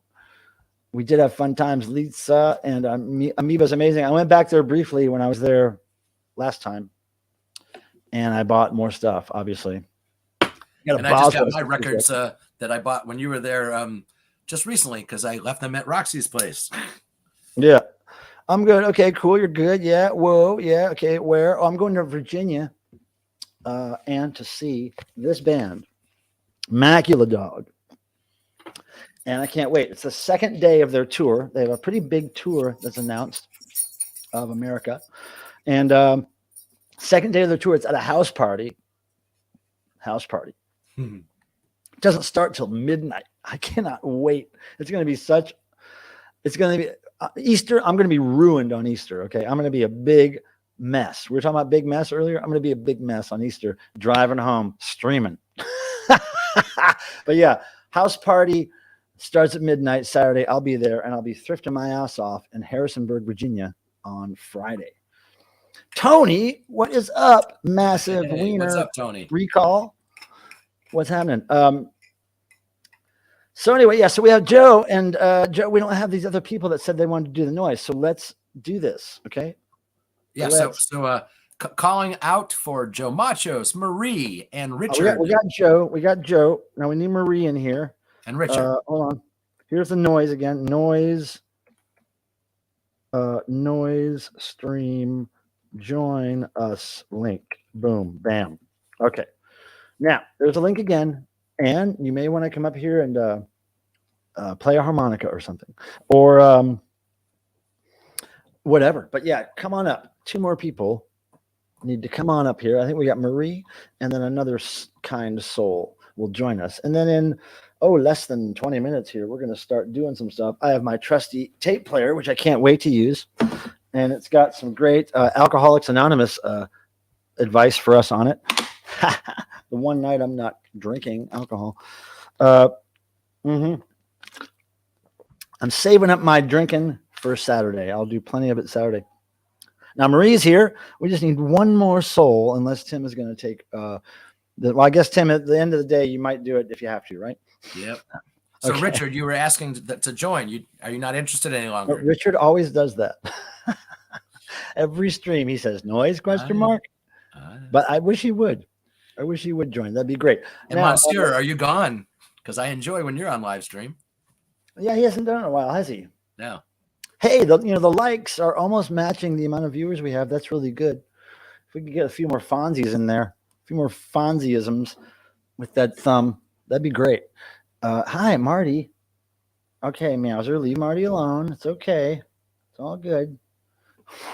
We did have fun times, Lisa, and Amoeba's amazing. I went back there briefly when I was there last time, and I bought more stuff, obviously. And I just got my records that I bought when you were there just recently because I left them at Roxy's place. Yeah. I'm good. Okay, cool. You're good. Yeah. Whoa. Yeah. Okay. Where? Oh, I'm going to Virginia and to see this band, Macula Dog. And I can't wait. It's the second day of their tour. They have a pretty big tour that's announced of America. And second day of their tour, it's at a house party. House party. Hmm. It doesn't start till midnight. I cannot wait. It's going to be such, it's going to be Easter. I'm going to be ruined on Easter. Okay. I'm going to be a big mess. We were talking about big mess earlier. I'm going to be a big mess on Easter, driving home, streaming. But yeah, house party starts at midnight Saturday. I'll be there and I'll be thrifting my ass off in Harrisonburg, Virginia on Friday. Tony, what is up? Massive Hey, wiener. what's up, Tony? Recall. What's happening? So anyway, yeah, so we have Joe and Joe, we don't have these other people that said they wanted to do the noise. So let's do this. Okay. Yeah. Calling out for Joe Machos, Marie, and Richard. We got Joe. We got Joe. Now we need Marie in here. And Richard. Hold on. Here's the noise again. Noise stream, join us link. Boom, bam. Okay. Now there's a link again, and you may want to come up here and play a harmonica or something, or whatever. But yeah, come on up. 2 more people need to come on up here. I think we got Marie, and then another kind soul will join us. And then in less than 20 minutes here, we're going to start doing some stuff. I have my trusty tape player, which I can't wait to use. And it's got some great Alcoholics Anonymous advice for us on it. The one night I'm not drinking alcohol. I'm saving up my drinking for Saturday. I'll do plenty of it Saturday. Now, Marie's here. We just need 1 more soul, unless Tim is going to take well, I guess, Tim, at the end of the day, you might do it if you have to, right? Yep. So, okay. Richard, you were asking to join. Are you not interested any longer? Richard always does that. Every stream, he says, noise, question mark. But I wish he would. I wish he would join. That'd be great. And now, Monsieur, are you gone? Because I enjoy when you're on live stream. Yeah, he hasn't done it in a while, has he? No. Hey, the likes are almost matching the amount of viewers we have. That's really good. If we could get a few more Fonzies in there, a few more Fonzieisms with that thumb, that'd be great. Hi, Marty. Okay, Meowser, leave Marty alone. It's okay. It's all good.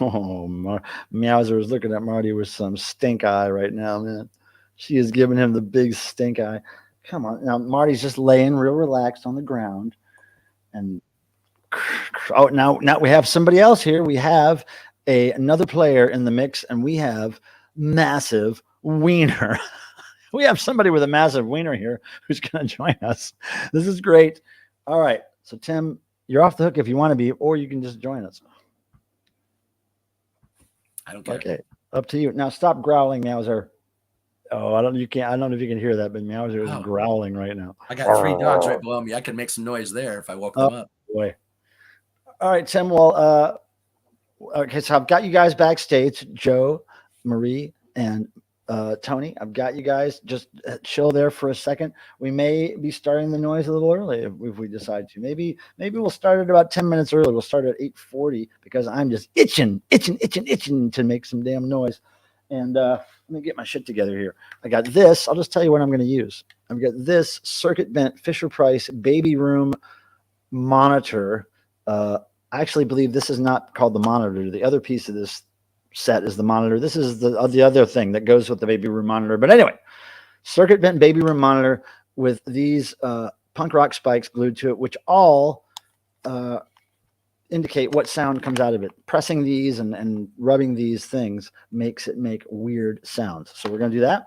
Oh, Meowser is looking at Marty with some stink eye right now, man. She is giving him the big stink eye. Come on. Now, Marty's just laying real relaxed on the ground. And now we have somebody else here. We have another player in the mix, and we have Massive Wiener. We have somebody with a massive wiener here who's going to join us. This is great. All right. So, Tim, you're off the hook if you want to be, or you can just join us. I don't care. Okay. Up to you. Now, stop growling, Meowser. Oh, I don't know if you can hear that, but Meowser is growling right now. I got 3 dogs right below me. I could make some noise there if I woke them up. Boy. All right, Tim. Well, okay, so I've got you guys backstage, Joe, Marie, and Tony. I've got you guys. Just chill there for a second. We may be starting the noise a little early if we decide to. Maybe we'll start at about 10 minutes early. We'll start at 8:40 because I'm just itching to make some damn noise. And let me get my shit together here. I got this. I'll just tell you what I'm going to use. I've got this circuit bent Fisher-Price baby room monitor. I actually believe this is not called the monitor. The other piece of this set is the monitor. This is the other thing that goes with the baby room monitor. But anyway, circuit bent baby room monitor with these punk rock spikes glued to it, which all indicate what sound comes out of it. Pressing these and rubbing these things makes it make weird sounds. So we're going to do that.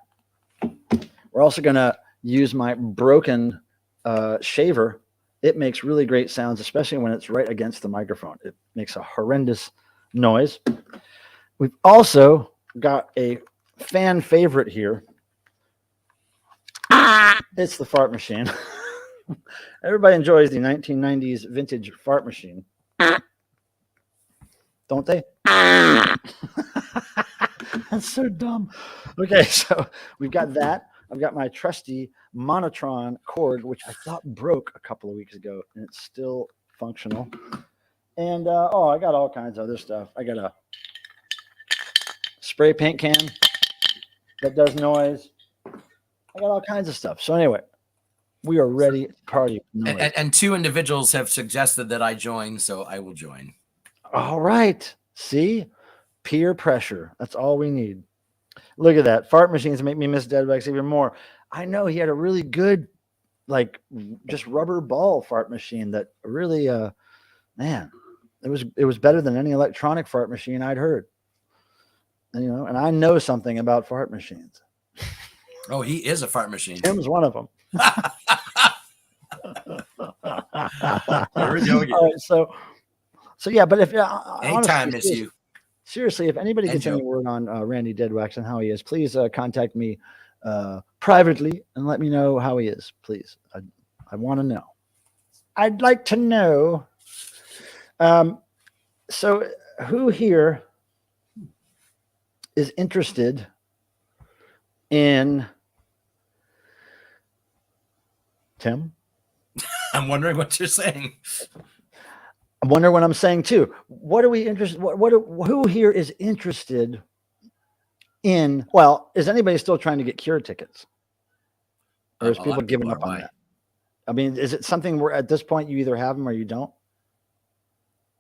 We're also going to use my broken shaver. It makes really great sounds, especially when it's right against the microphone. It makes a horrendous noise. We've also got a fan favorite here. It's the fart machine. Everybody enjoys the 1990s vintage fart machine. Don't they? That's so dumb. Okay, so we've got that. I've got my trusty Monotron cord, which I thought broke a couple of weeks ago, and it's still functional. And oh, I got all kinds of other stuff. I got a spray paint can that does noise. I got all kinds of stuff. So anyway, we are ready to party. And two individuals have suggested that I join, so I will join. All right. See? Peer pressure. That's all we need. Look at that. Fart machines make me miss Deadwax even more. I know he had a really good, like, just rubber ball fart machine that really, man, it was better than any electronic fart machine I'd heard. And, you know, and I know something about fart machines. Oh, he is a fart machine. Tim's one of them. Here we go again. All right, so yeah, but if anytime, miss you. Seriously, if anybody gets any word on Randy Deadwax and how he is, please contact me privately and let me know how he is. Please, I want to know. I'd like to know. So, who here is interested in Tim? I'm wondering what you're saying. I wonder what I'm saying too. What are we interested? Who here is interested in? Well, is anybody still trying to get Cure tickets, or is people giving up on that? I mean, is it something where at this point you either have them or you don't?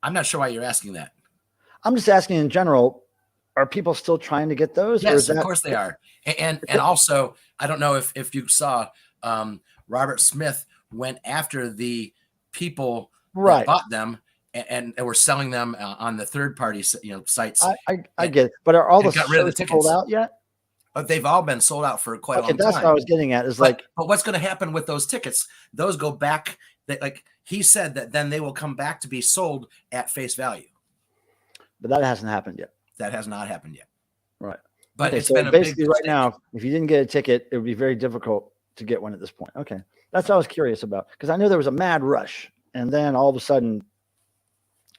I'm not sure why you're asking that. I'm just asking in general. Are people still trying to get those? Yes, of course they are. And also, I don't know if you saw, Robert Smith went after the people that bought them and were selling them on the third party, sites. I get it, but are all the got rid of the tickets sold out yet? But they've all been sold out for quite a long time. That's what I was getting at. But what's going to happen with those tickets? Those go back. Like he said that then they will come back to be sold at face value. But that hasn't happened yet. That has not happened yet. Right. But okay, it's so been basically right now, if you didn't get a ticket, it would be very difficult to get one at this point. Okay. That's what I was curious about, because I knew there was a mad rush, and then all of a sudden,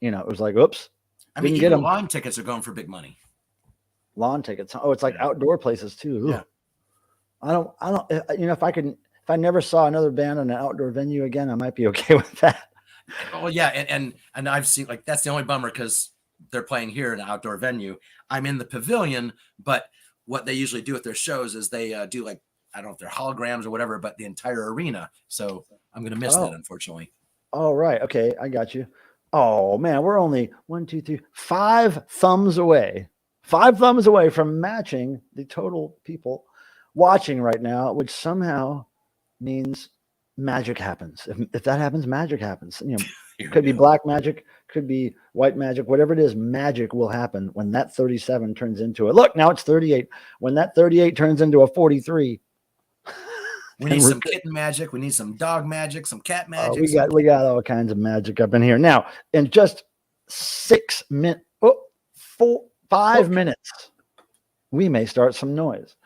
it was like, oops. I mean, even lawn tickets are going for big money. Lawn tickets. Oh, it's like outdoor places too. Ooh. Yeah. I don't, if I never saw another band in an outdoor venue again, I might be okay with that. Well, yeah. And I've seen, like, that's the only bummer, because they're playing here in an outdoor venue. I'm in the pavilion, but what they usually do at their shows is they do, like, I don't know if they're holograms or whatever, but the entire arena. So I'm going to miss that, unfortunately. Oh, right. Okay. I got you. Oh man, we're only 1, 2, 3, 5 thumbs away. 5 thumbs away from matching the total people watching right now, which somehow means magic happens. If that happens, magic happens. It could be black magic, could be white magic, whatever it is, magic will happen when that 37 turns into look, now it's 38. When that 38 turns into a 43. We need some kitten magic. We need some dog magic, some cat magic. We got all kinds of magic up in here. Now, in just 5 minutes, we may start some noise.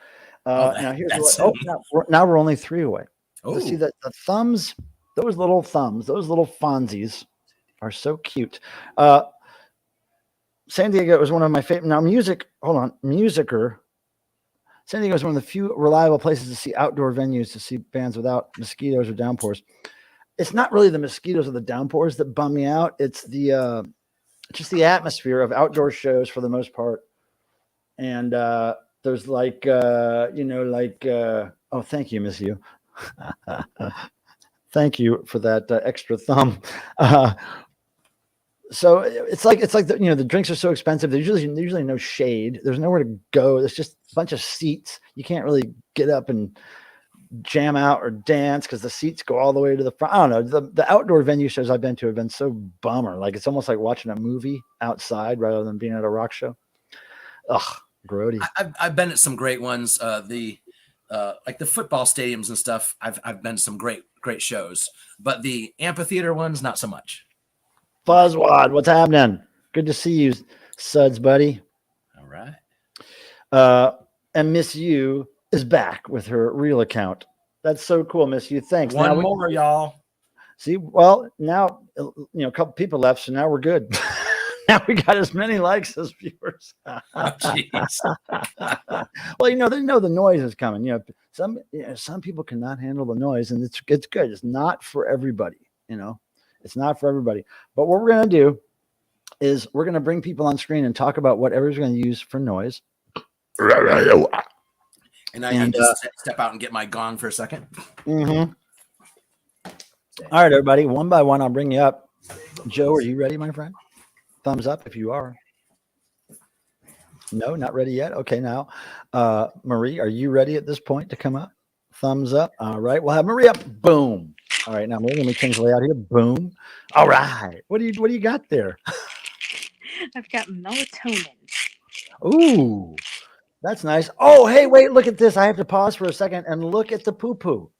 Now here's now we're only 3 away. Oh. See that the thumbs, those little Fonzies are so cute. San Diego is one of my favorite. Now, Musicer. San Diego is one of the few reliable places to see outdoor venues, to see bands without mosquitoes or downpours. It's not really the mosquitoes or the downpours that bum me out. It's just the atmosphere of outdoor shows for the most part. And there's thank you, Miss You. Thank you for that extra thumb. So it's like the drinks are so expensive. There's usually no shade. There's nowhere to go. There's just a bunch of seats. You can't really get up and jam out or dance because the seats go all the way to the front. I don't know. The outdoor venue shows I've been to have been so bummer. Like, it's almost like watching a movie outside rather than being at a rock show. Ugh, grody. I've been at some great ones. Like the football stadiums and stuff. I've been to some great shows, but the amphitheater ones, not so much. Fuzzwad, what's happening? Good to see you, Suds, buddy. All right. And Miss You is back with her real account. That's so cool, Miss You. Thanks. One more, y'all. See, well, now a couple people left, so now we're good. Now we got as many likes as viewers. Oh, jeez. Well, they know the noise is coming. some people cannot handle the noise, and it's good. It's not for everybody, it's not for everybody. But what we're going to do is we're going to bring people on screen and talk about what everyone's going to use for noise. And I need to step out and get my gong for a second. Mm-hmm. All right, everybody. One by one, I'll bring you up. Joe, are you ready, my friend? Thumbs up if you are. No, not ready yet. Okay, now, Marie, are you ready at this point to come up? Thumbs up. All right, we'll have Marie up. Boom. All right, now Marie, let me change the layout here. Boom. All right. What do you got there? I've got melatonin. Ooh, that's nice. Oh, hey, wait, look at this. I have to pause for a second and look at the poo-poo.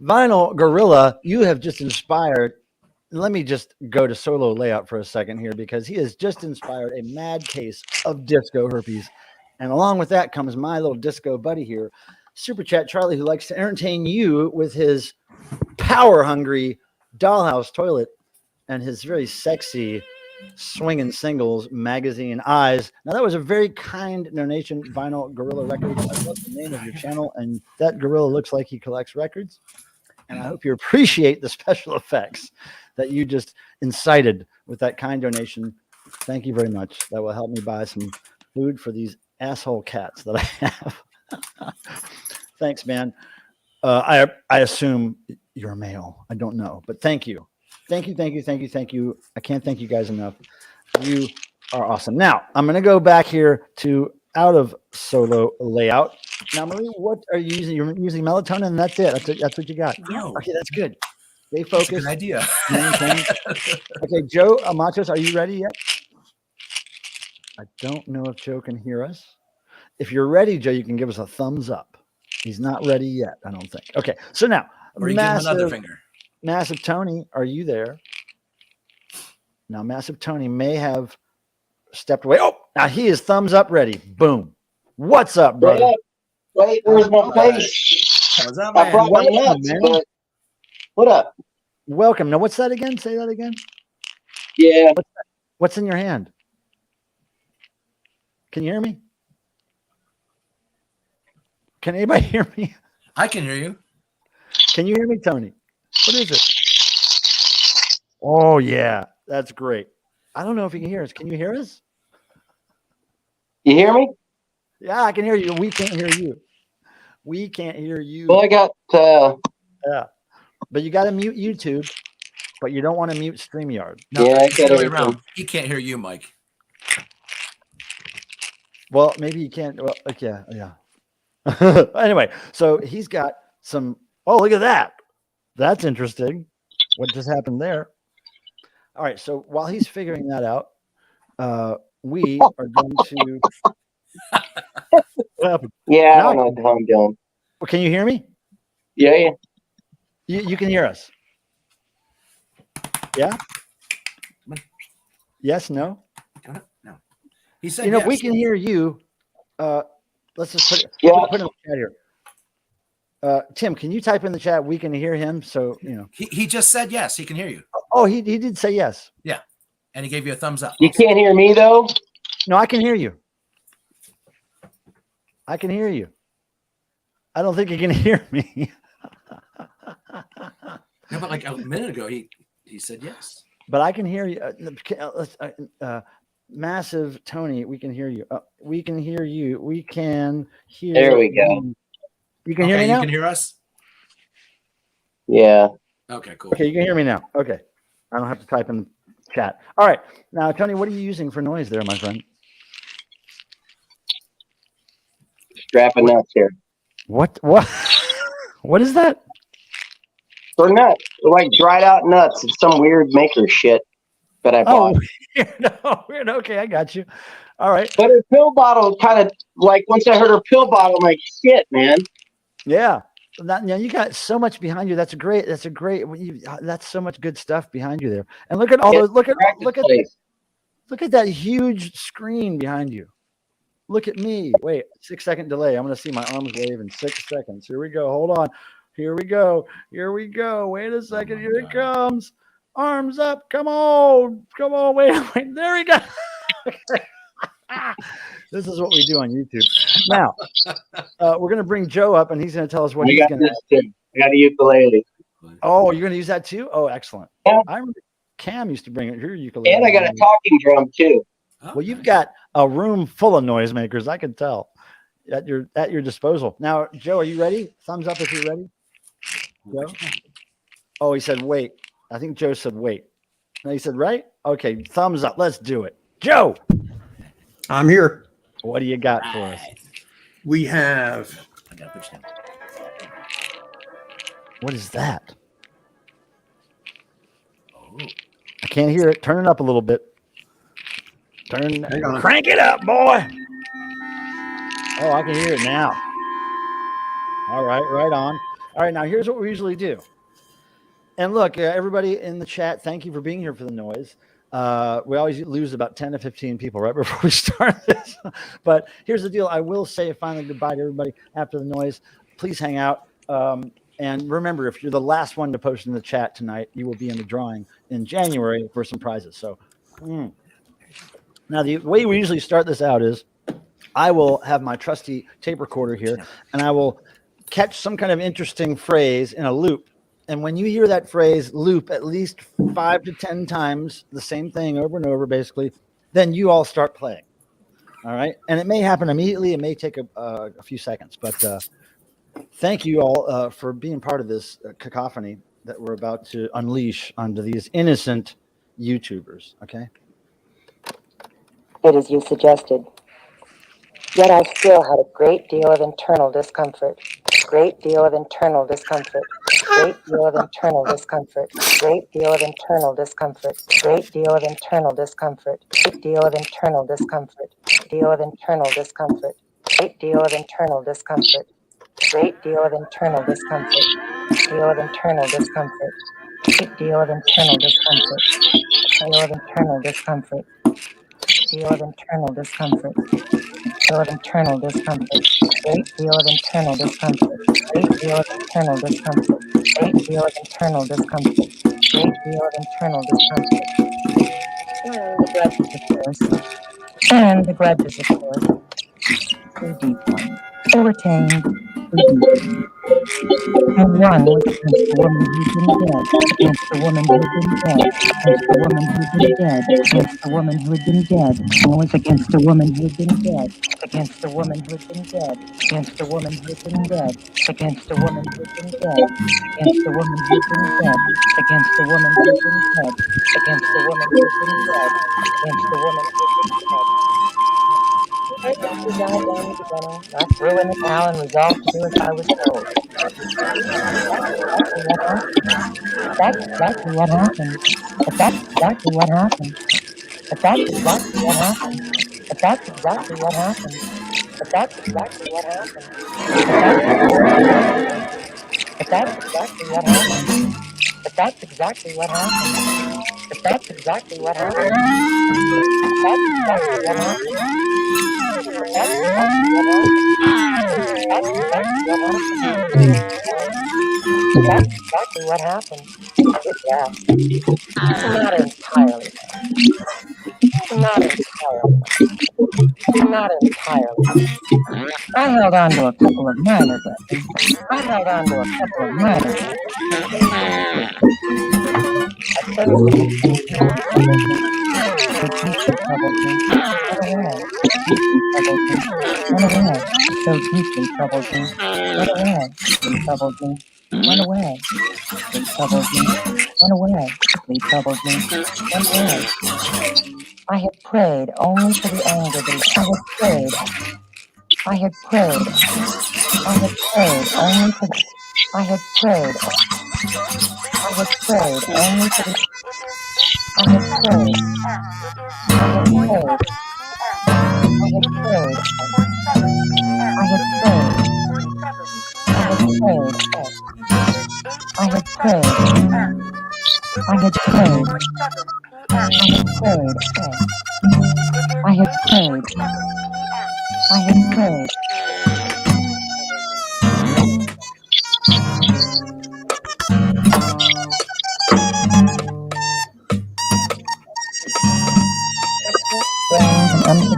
Vinyl Gorilla, you have just inspired. Let me just go to solo layout for a second here, because he has just inspired a mad case of disco herpes. And along with that comes my little disco buddy here, Super Chat Charlie, who likes to entertain you with his power-hungry dollhouse toilet and his very sexy swinging singles magazine eyes. Now, that was a very kind donation, Vinyl Gorilla Records. I love the name of your channel, and that gorilla looks like he collects records. And I hope you appreciate the special effects that you just incited with that kind donation. Thank you very much. That will help me buy some food for these asshole cats that I have. Thanks, man. I assume you're a male. I don't know, but thank you. Thank you. I can't thank you guys enough. You are awesome. Now, I'm going to go back here to out of solo layout. Now, Marie, what are you using? You're using melatonin, and that's it. That's what you got. No. Okay, that's good. Stay focused. Good idea. Okay, Joe Machos, are you ready yet? I don't know if Joe can hear us. If you're ready, Joe, you can give us a thumbs up. He's not ready yet, I don't think. Okay, so now, Or you give him another finger. Massive Tony, are you there? Now, Massive Tony may have stepped away. Oh, now he is thumbs up ready. Boom. What's up, brother? Wait, where's my face? What's up, I man? brought my nuts, but what up? Welcome. Now, what's that again? Say that again. Yeah. What's in your hand? Can you hear me? Can anybody hear me? I can hear you. Can you hear me, Tony? What is it? Oh, yeah. That's great. I don't know if you can hear us. Can you hear us? You hear me? Yeah, I can hear you. We can't hear you. We can't hear you. Well, I got Yeah. But you got to mute YouTube, but you don't want to mute StreamYard. No, Yeah, I it's the got other way it. around. He can't hear you, Mike. Well, maybe you can't. Well, like, yeah. Anyway, so he's got some. Oh, look at that. That's interesting. What just happened there? All right. So while he's figuring that out, we are going to. What happened? Yeah, I Now don't know what the hell I'm doing. Well, can you hear me? Yeah. You can hear us. Yeah. Yes. No. No. He said If yes. we can hear you, let's just put it, Yeah. put it in the chat here. Tim, can you type in the chat? We can hear him. So, He just said yes. He can hear you. Oh, he did say yes. Yeah. And he gave you a thumbs up. You can't hear me though. No, I can hear you. I can hear you. I don't think you can hear me. No, but like a minute ago, he said yes. But I can hear you. Massive Tony, we can hear you. We can hear you. We can hear. There we go. You can hear me now? You can hear us? Yeah. Okay, cool. Okay, you can hear me now. Okay. I don't have to type in the chat. All right. Now, Tony, what are you using for noise there, my friend? Strapping nuts here. What? What is that? They're nuts. They're like dried out nuts. It's some weird maker shit that I bought. Weird. Okay, I got you. All right. But her pill bottle kind of like once I heard her pill bottle, I'm like, shit, man. Yeah. You got so much behind you. That's great. That's so much good stuff behind you there. And look at all those. Look at that huge screen behind you. Look at me. Wait, 6-second delay. I'm going to see my arms wave in 6 seconds. Here we go. Hold on. Here we go. Wait a second. Here it comes. Arms up. Come on. Wait. There we go. This is what we do on YouTube. Now, we're going to bring Joe up, and he's going to tell us what he's got going to. this too. I got a ukulele. Oh, you're going to use that too? Oh, excellent. Yeah. I remember Cam used to bring your ukulele. And I got a talking drum too. Well, you've got a room full of noisemakers. I can tell at your disposal. Now, Joe, are you ready? Thumbs up if you're ready. Joe? Oh, he said wait. I think Joe said wait. No, he said right. Okay, thumbs up. Let's do it. Joe, I'm here. what do you got for us? We have I gotta push down. What is that? Oh, I can't hear it. Turn it up a little bit. Hang on. Crank it up, boy. Oh, I can hear it now. All right, right on. All right, now here's what we usually do. And look, everybody in the chat, thank you for being here for the noise. We always lose about 10 to 15 people right before we start this. But here's the deal. I will say finally goodbye to everybody after the noise. Please hang out. And remember, if you're the last one to post in the chat tonight, you will be in the drawing in January for some prizes. So now the way we usually start this out is I will have my trusty tape recorder here, and I will catch some kind of interesting phrase in a loop. And when you hear that phrase loop at least 5 to 10 times, the same thing over and over, basically, then you all start playing. All right. And it may happen immediately. It may take a few seconds, but thank you all for being part of this cacophony that we're about to unleash onto these innocent YouTubers. Okay. Did as you suggested. Yet I still had a great deal of internal discomfort. Great deal of internal discomfort. Great deal of internal discomfort. Great deal of internal discomfort. Great deal of internal discomfort. Great deal of internal discomfort. Deal of internal discomfort. Great deal of internal discomfort. Great deal of internal discomfort. Deal of internal discomfort. Great deal of internal discomfort. Deal of internal discomfort. Deal of internal discomfort. Deal of internal discomfort. Great deal of internal discomfort. Great deal of internal discomfort. Great deal of internal discomfort. Great deal of internal discomfort. And the grudges, of course. Too deep ones. Overtamed. Too deep. And one was against the woman who'd been dead, against the woman who'd been dead, against the woman who'd been dead, against the woman who'd been dead. And was against the woman who'd been dead, against the woman who'd been dead, against the woman who'd been dead, against the woman who'd been dead, against the woman who'd been dead, against the woman who'd been dead, against the woman who'd been dead, against the woman who'd been dead. I just resolved down the beginning. I threw in the towel and resolved to do as I was told. That's exactly what happened. But that's exactly what happened. But that's exactly what happened. But that's exactly what happened. But that's exactly what happened. But that's exactly what happened. But that's exactly what happened. But that's exactly what happened. That's exactly what happened. That's exactly what happened. That's exactly what happened. That's exactly what happened. Yeah. Not entirely. Not entirely. Not entirely. I held on to a couple of minor grudges. I held on to a couple of minor grudges. So deeply troubled me. Went away. They troubled me. Went away. They troubled me. Went away. They troubled me. Went away. I had prayed only for the anger that I had prayed. I had prayed only for the I had prayed. I had prayed only for the I had prayed. I had prayed. I had prayed. I had prayed. I had prayed. I had prayed. I had prayed. I had prayed. I had prayed.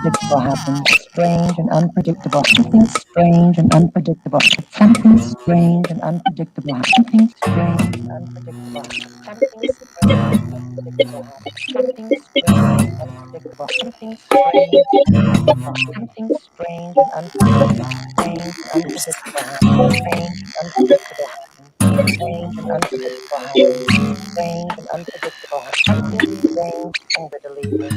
unpredictable happens. Strange and unpredictable. Something strange and unpredictable. Something strange and unpredictable. Something strange and unpredictable. Something strange and unpredictable happens. Something strange and unpredictable. Something strange and unpredictable. Something strange and unpredictable. Strange and unpredictable happens. Strange and unpredictable happens. Strange and unpredictable happens. Strange and unpredictable happens. Something strange over the leaving.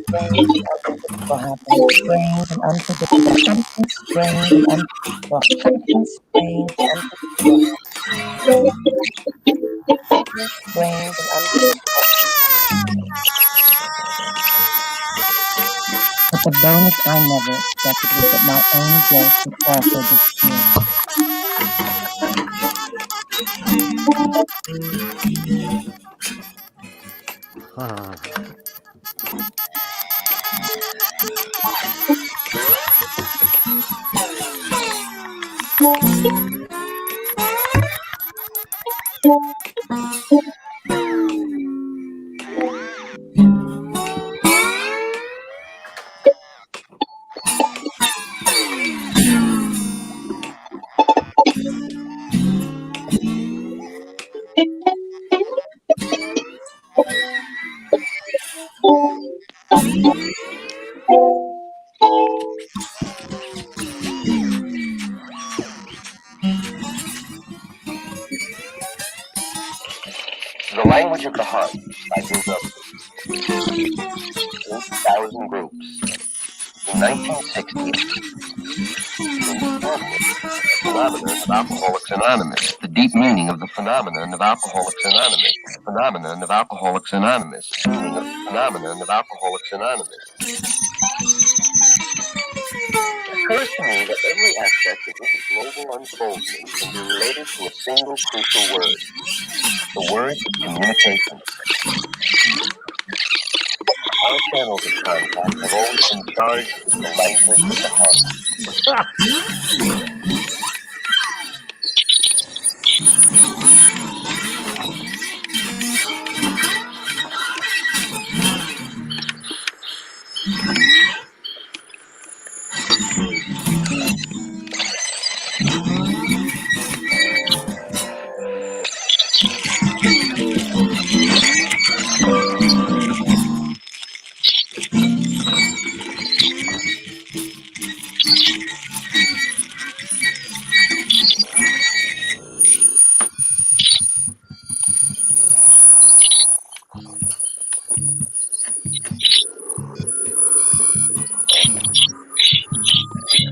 Strange and unpredictable happens. Strange and unpredictable. Something strange and unpredictable. Something strange and unpredictable happens. Something strange and unpredictable. But the bonus I never expected was that my own guilt would also disappear. The Language of the Heart by Devo. 8,000 groups. In 1960, the phenomenon of Alcoholics Anonymous. The deep meaning of the phenomenon of Alcoholics Anonymous. The phenomenon of Alcoholics Anonymous. Meaning of the phenomenon of Alcoholics Anonymous. It occurs to me that every aspect of this global unfoldment can be related to a single crucial word. The word is communication. Our channels of contact have always been charged with the language of the heart.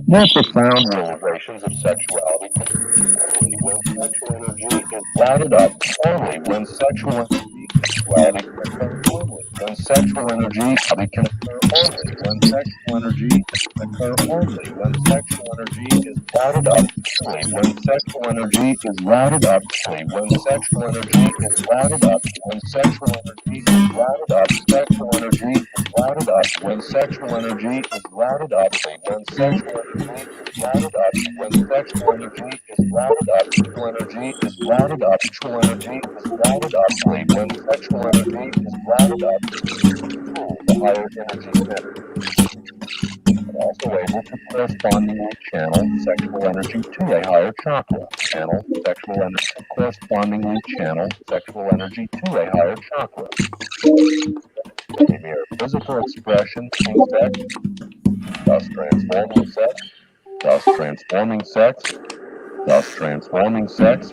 More profound realizations of sexuality when sexual energy is routed up only when sexual energy can occur only when sexual energy can occur only when sexual energy can occur only when sexual energy is routed up only when sexual energy is routed up only when sexual energy is routed up when sexual energy is routed up sexual energy is routed up when sexual energy is routed up when sexual energy is routed up when sexual energy is routed up sexual energy is routed up sexual energy is routed up when sexual energy is routed up to the higher energy center. And also able to correspondingly channel sexual energy to a higher chakra. Channel sexual energy, correspondingly channel sexual energy to a higher chakra. A mere physical expression in sex, thus transforming sex, thus transforming sex, thus transforming sex,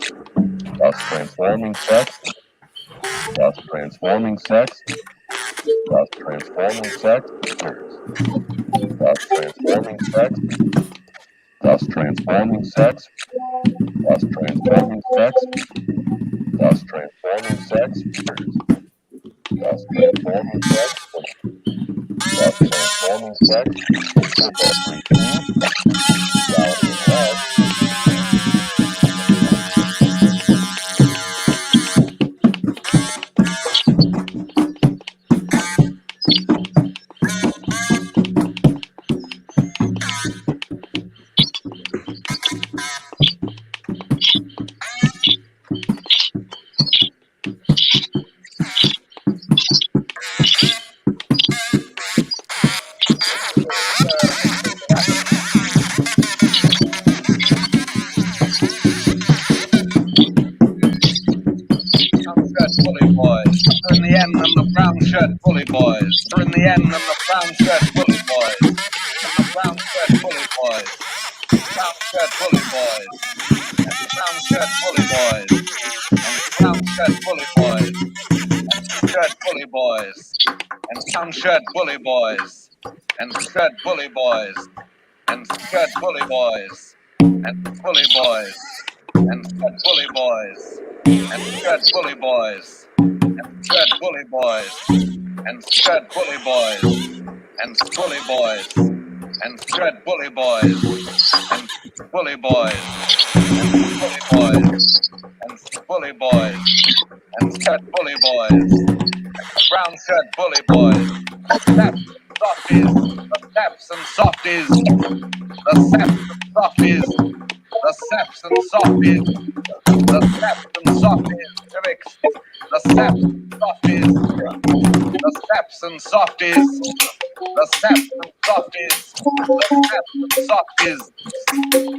thus transforming sex, thus transforming sex, thus transforming sex, thus transforming sex, thus transforming sex, thus transforming sex, thus transforming sex, thus transforming sex, thus transforming sex, reality of love. bully boys. In the end and the brown shirt bully boys. In the end and the brown shirt bully boys. And the brown shirt bully boys. Brown shirt bully boys. And brown shirt bully boys. And brown shirt bully boys. And shirt bully boys. And brown shirt bully boys. And shirt bully boys. And shirt bully boys. And bully boys. And shirt bully boys. And shirt bully boys. And shirt bully boys. And shirt bully boys. And bully boys. And shirt bully boys. And bully boys. And bully boys. And bully boys. And shirt bully boys. Brown shirt bully boys. The saps and softies. The saps and softies. The saps and softies. The saps and softies. The saps and softies. The saps and softies. The saps and softies. The saps and softies.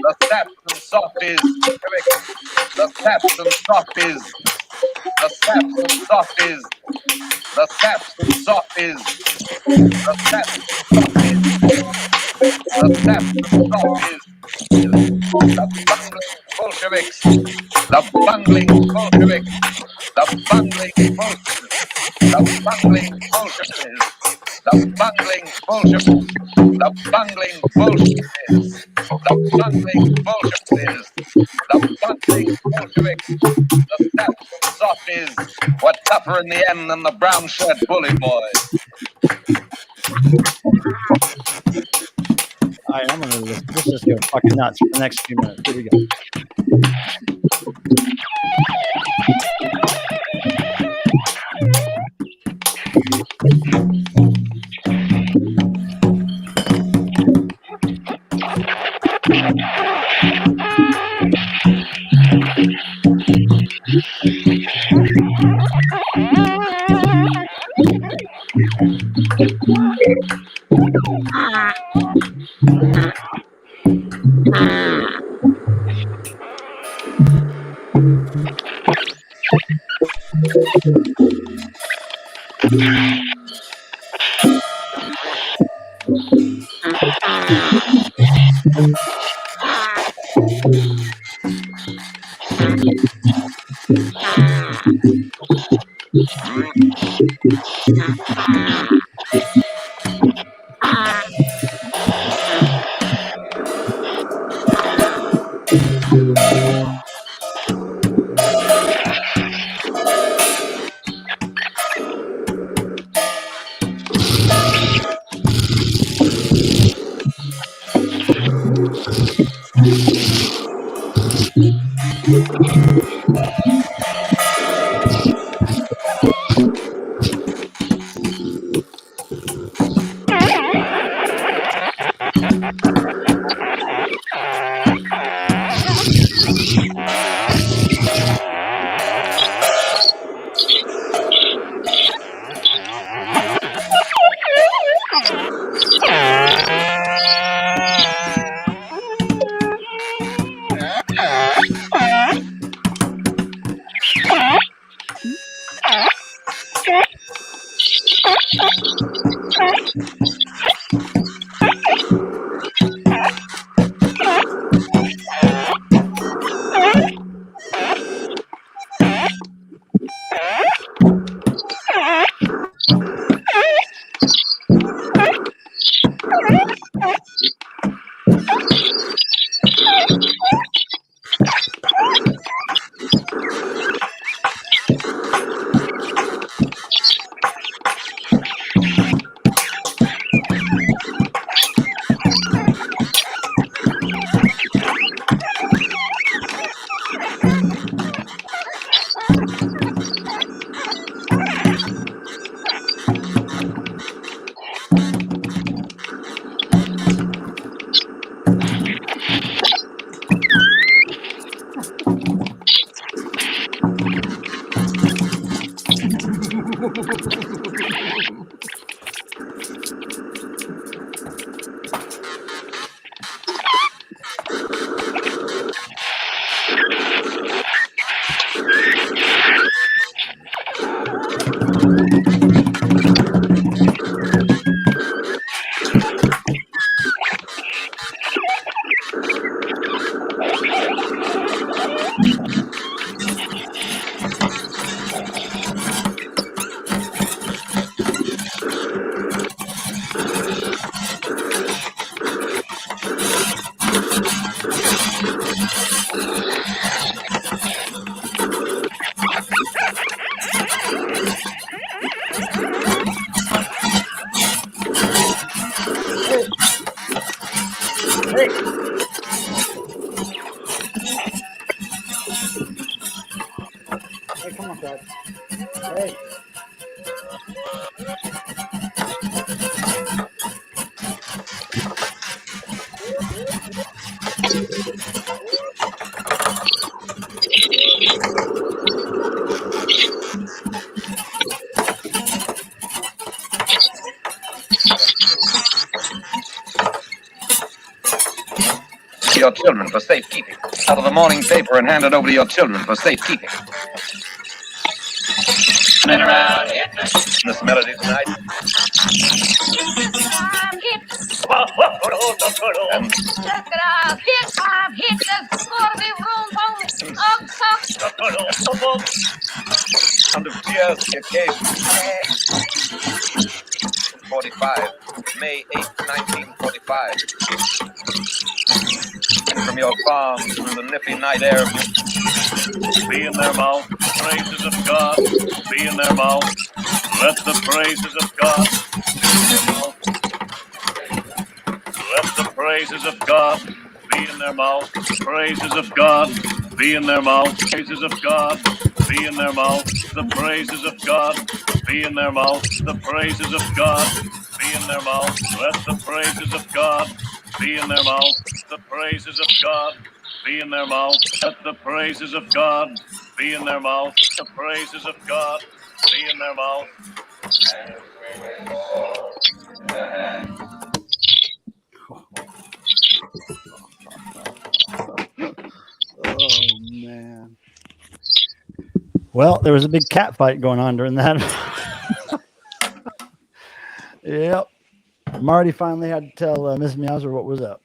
The saps and softies. The saps and softies. The saps and softies. The saps and softies. The saps and softies. The saps and softies. The bungling Bolsheviks. The bungling Bolsheviks. The bungling Bolsheviks. The bungling Bolsheviks. The bungling Bolsheviks. The bungling Bolsheviks. The bungling Bolsheviks. The bungling Bolsheviks. The saps and softies were tougher in the end than the brown shirt bully boys. All right, I'm gonna let's just go fucking nuts for the next few minutes. Here we go. Hey, come on, Fred. Hey. Your children for safekeeping. Out of the morning paper and hand it over to your children for safekeeping. Spin around, hit this melody tonight. I'm hit. And Look at I'm hit. I'm hit. There's gonna be room for sound of tears, the occasion. 45, May 8, 1945. From your farm through the nippy night air. Be in their mouth, praises of God. Be in their mouth. Let the praises of God be in their mouth. Let the praises of God be in their mouth. Praises of God be in their mouth. Praises of God be in their mouth. The praises of God be in their mouth. The praises of God be in their mouth. Let the praises of God be in their mouth. The praises of God be in their mouth. Let the praises of God be in their mouth. The praises of God be in their mouth. Oh man. Well, there was a big cat fight going on during that. Yep. Marty finally had to tell Miss Meowser what was up.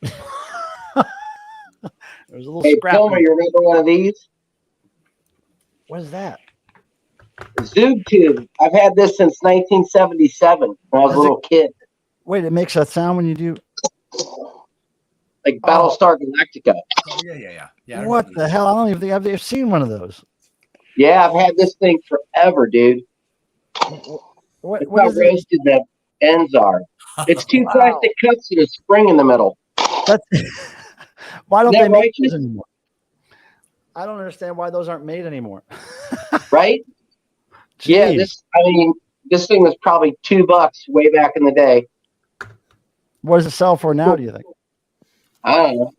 There was a little Hey, scrap. Filmer, you remember one of these? What is that? ZoogTube. I've had this since 1977 when I was a little kid. Wait, it makes that sound when you do. Like Battlestar Galactica. Oh, yeah. I What remember the hell? I don't even think I've ever seen one of those. Yeah, I've had this thing forever, dude. What Look how is it? roasted the ends are. It's two plastic cups and a spring in the middle. That's, why don't Isn't they that make righteous? those anymore? I don't understand why those aren't made anymore. Right? Yeah, Jeez. this thing was probably $2 way back in the day. What does it sell for now, do you think? I don't know.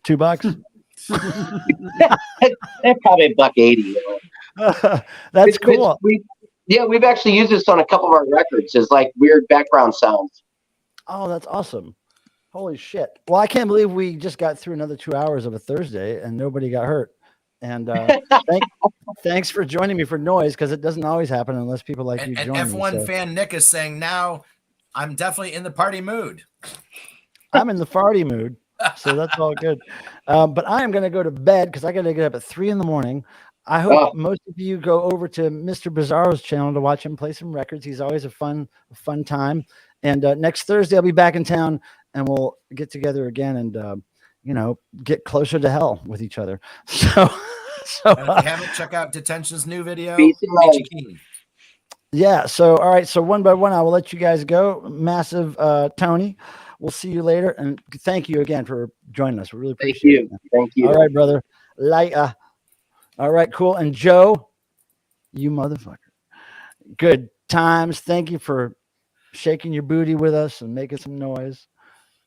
$2? They're probably $1.80. That's cool. We've actually used this on a couple of our records as like weird background sounds. Oh, that's awesome. Holy shit. Well, I can't believe we just got through another 2 hours of a Thursday and nobody got hurt. And thanks for joining me for noise, because it doesn't always happen unless people like you And join F1 me. So. fan Nick is saying now I'm definitely in the party mood. I'm in the farty mood, so that's all good. But I am going to go to bed because I got to get up at 3 a.m. I hope most of you go over to Mr. Bizarro's channel to watch him play some records. He's always a fun time. And next Thursday, I'll be back in town and we'll get together again and, get closer to hell with each other. So And if you haven't, check out Detention's new video. Yeah. So, all right. So one by one, I will let you guys go. Massive Tony. We'll see you later. And thank you again for joining us. We really appreciate it. Thank you. All right, brother. Later. All right, cool. And Joe, you motherfucker. Good times. Thank you for shaking your booty with us and making some noise.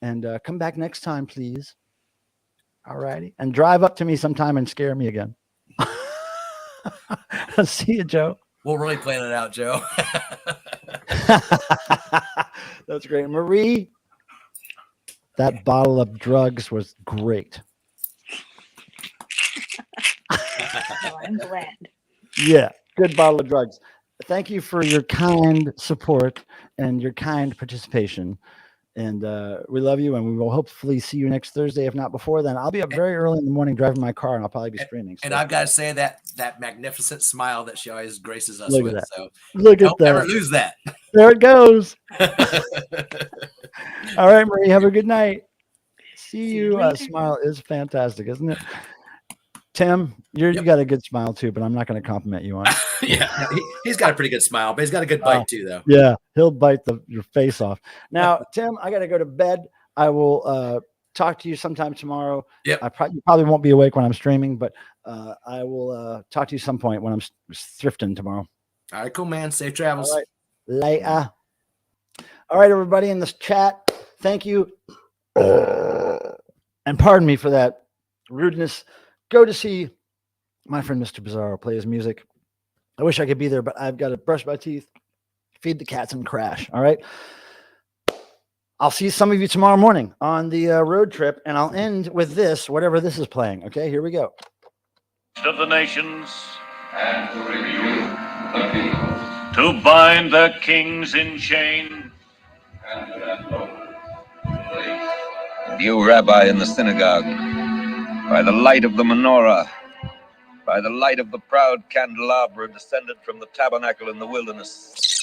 And come back next time, please. All righty. And drive up to me sometime and scare me again. See you, Joe. We'll really plan it out, Joe. That's great. Marie, that bottle of drugs was great. Oh, I'm glad. Yeah, good bottle of drugs. Thank you for your kind support and your kind participation. And we love you, and we will hopefully see you next Thursday. If not before then, I'll be up very early in the morning driving my car, and I'll probably be streaming. So. And I've got to say that magnificent smile that she always graces us Look with. at that. So Look at don't that. ever lose that. There it goes. All right, Marie, have a good night. See you. Smile is fantastic, isn't it? Tim, you got a good smile too, but I'm not going to compliment you on it. Yeah, he's got a pretty good smile, but he's got a good bite too, though. Yeah, he'll bite your face off. Now, Tim, I got to go to bed. I will talk to you sometime tomorrow. Yep. You probably won't be awake when I'm streaming, but I will talk to you some point when I'm thrifting tomorrow. All right, cool, man. Safe travels. All right. Later. All right, everybody in this chat, thank you. And pardon me for that rudeness. Go to see my friend Mr. Bizarro play his music. I wish I could be there, but I've got to brush my teeth, feed the cats, and crash. All right. I'll see some of you tomorrow morning on the road trip, and I'll end with this, whatever this is playing. Okay, here we go. Of the nations, And to rebuke the people, to bind the kings in chain, and to enfold the place. And you, Rabbi, in the synagogue, by the light of the menorah, by the light of the proud candelabra descended from the tabernacle in the wilderness,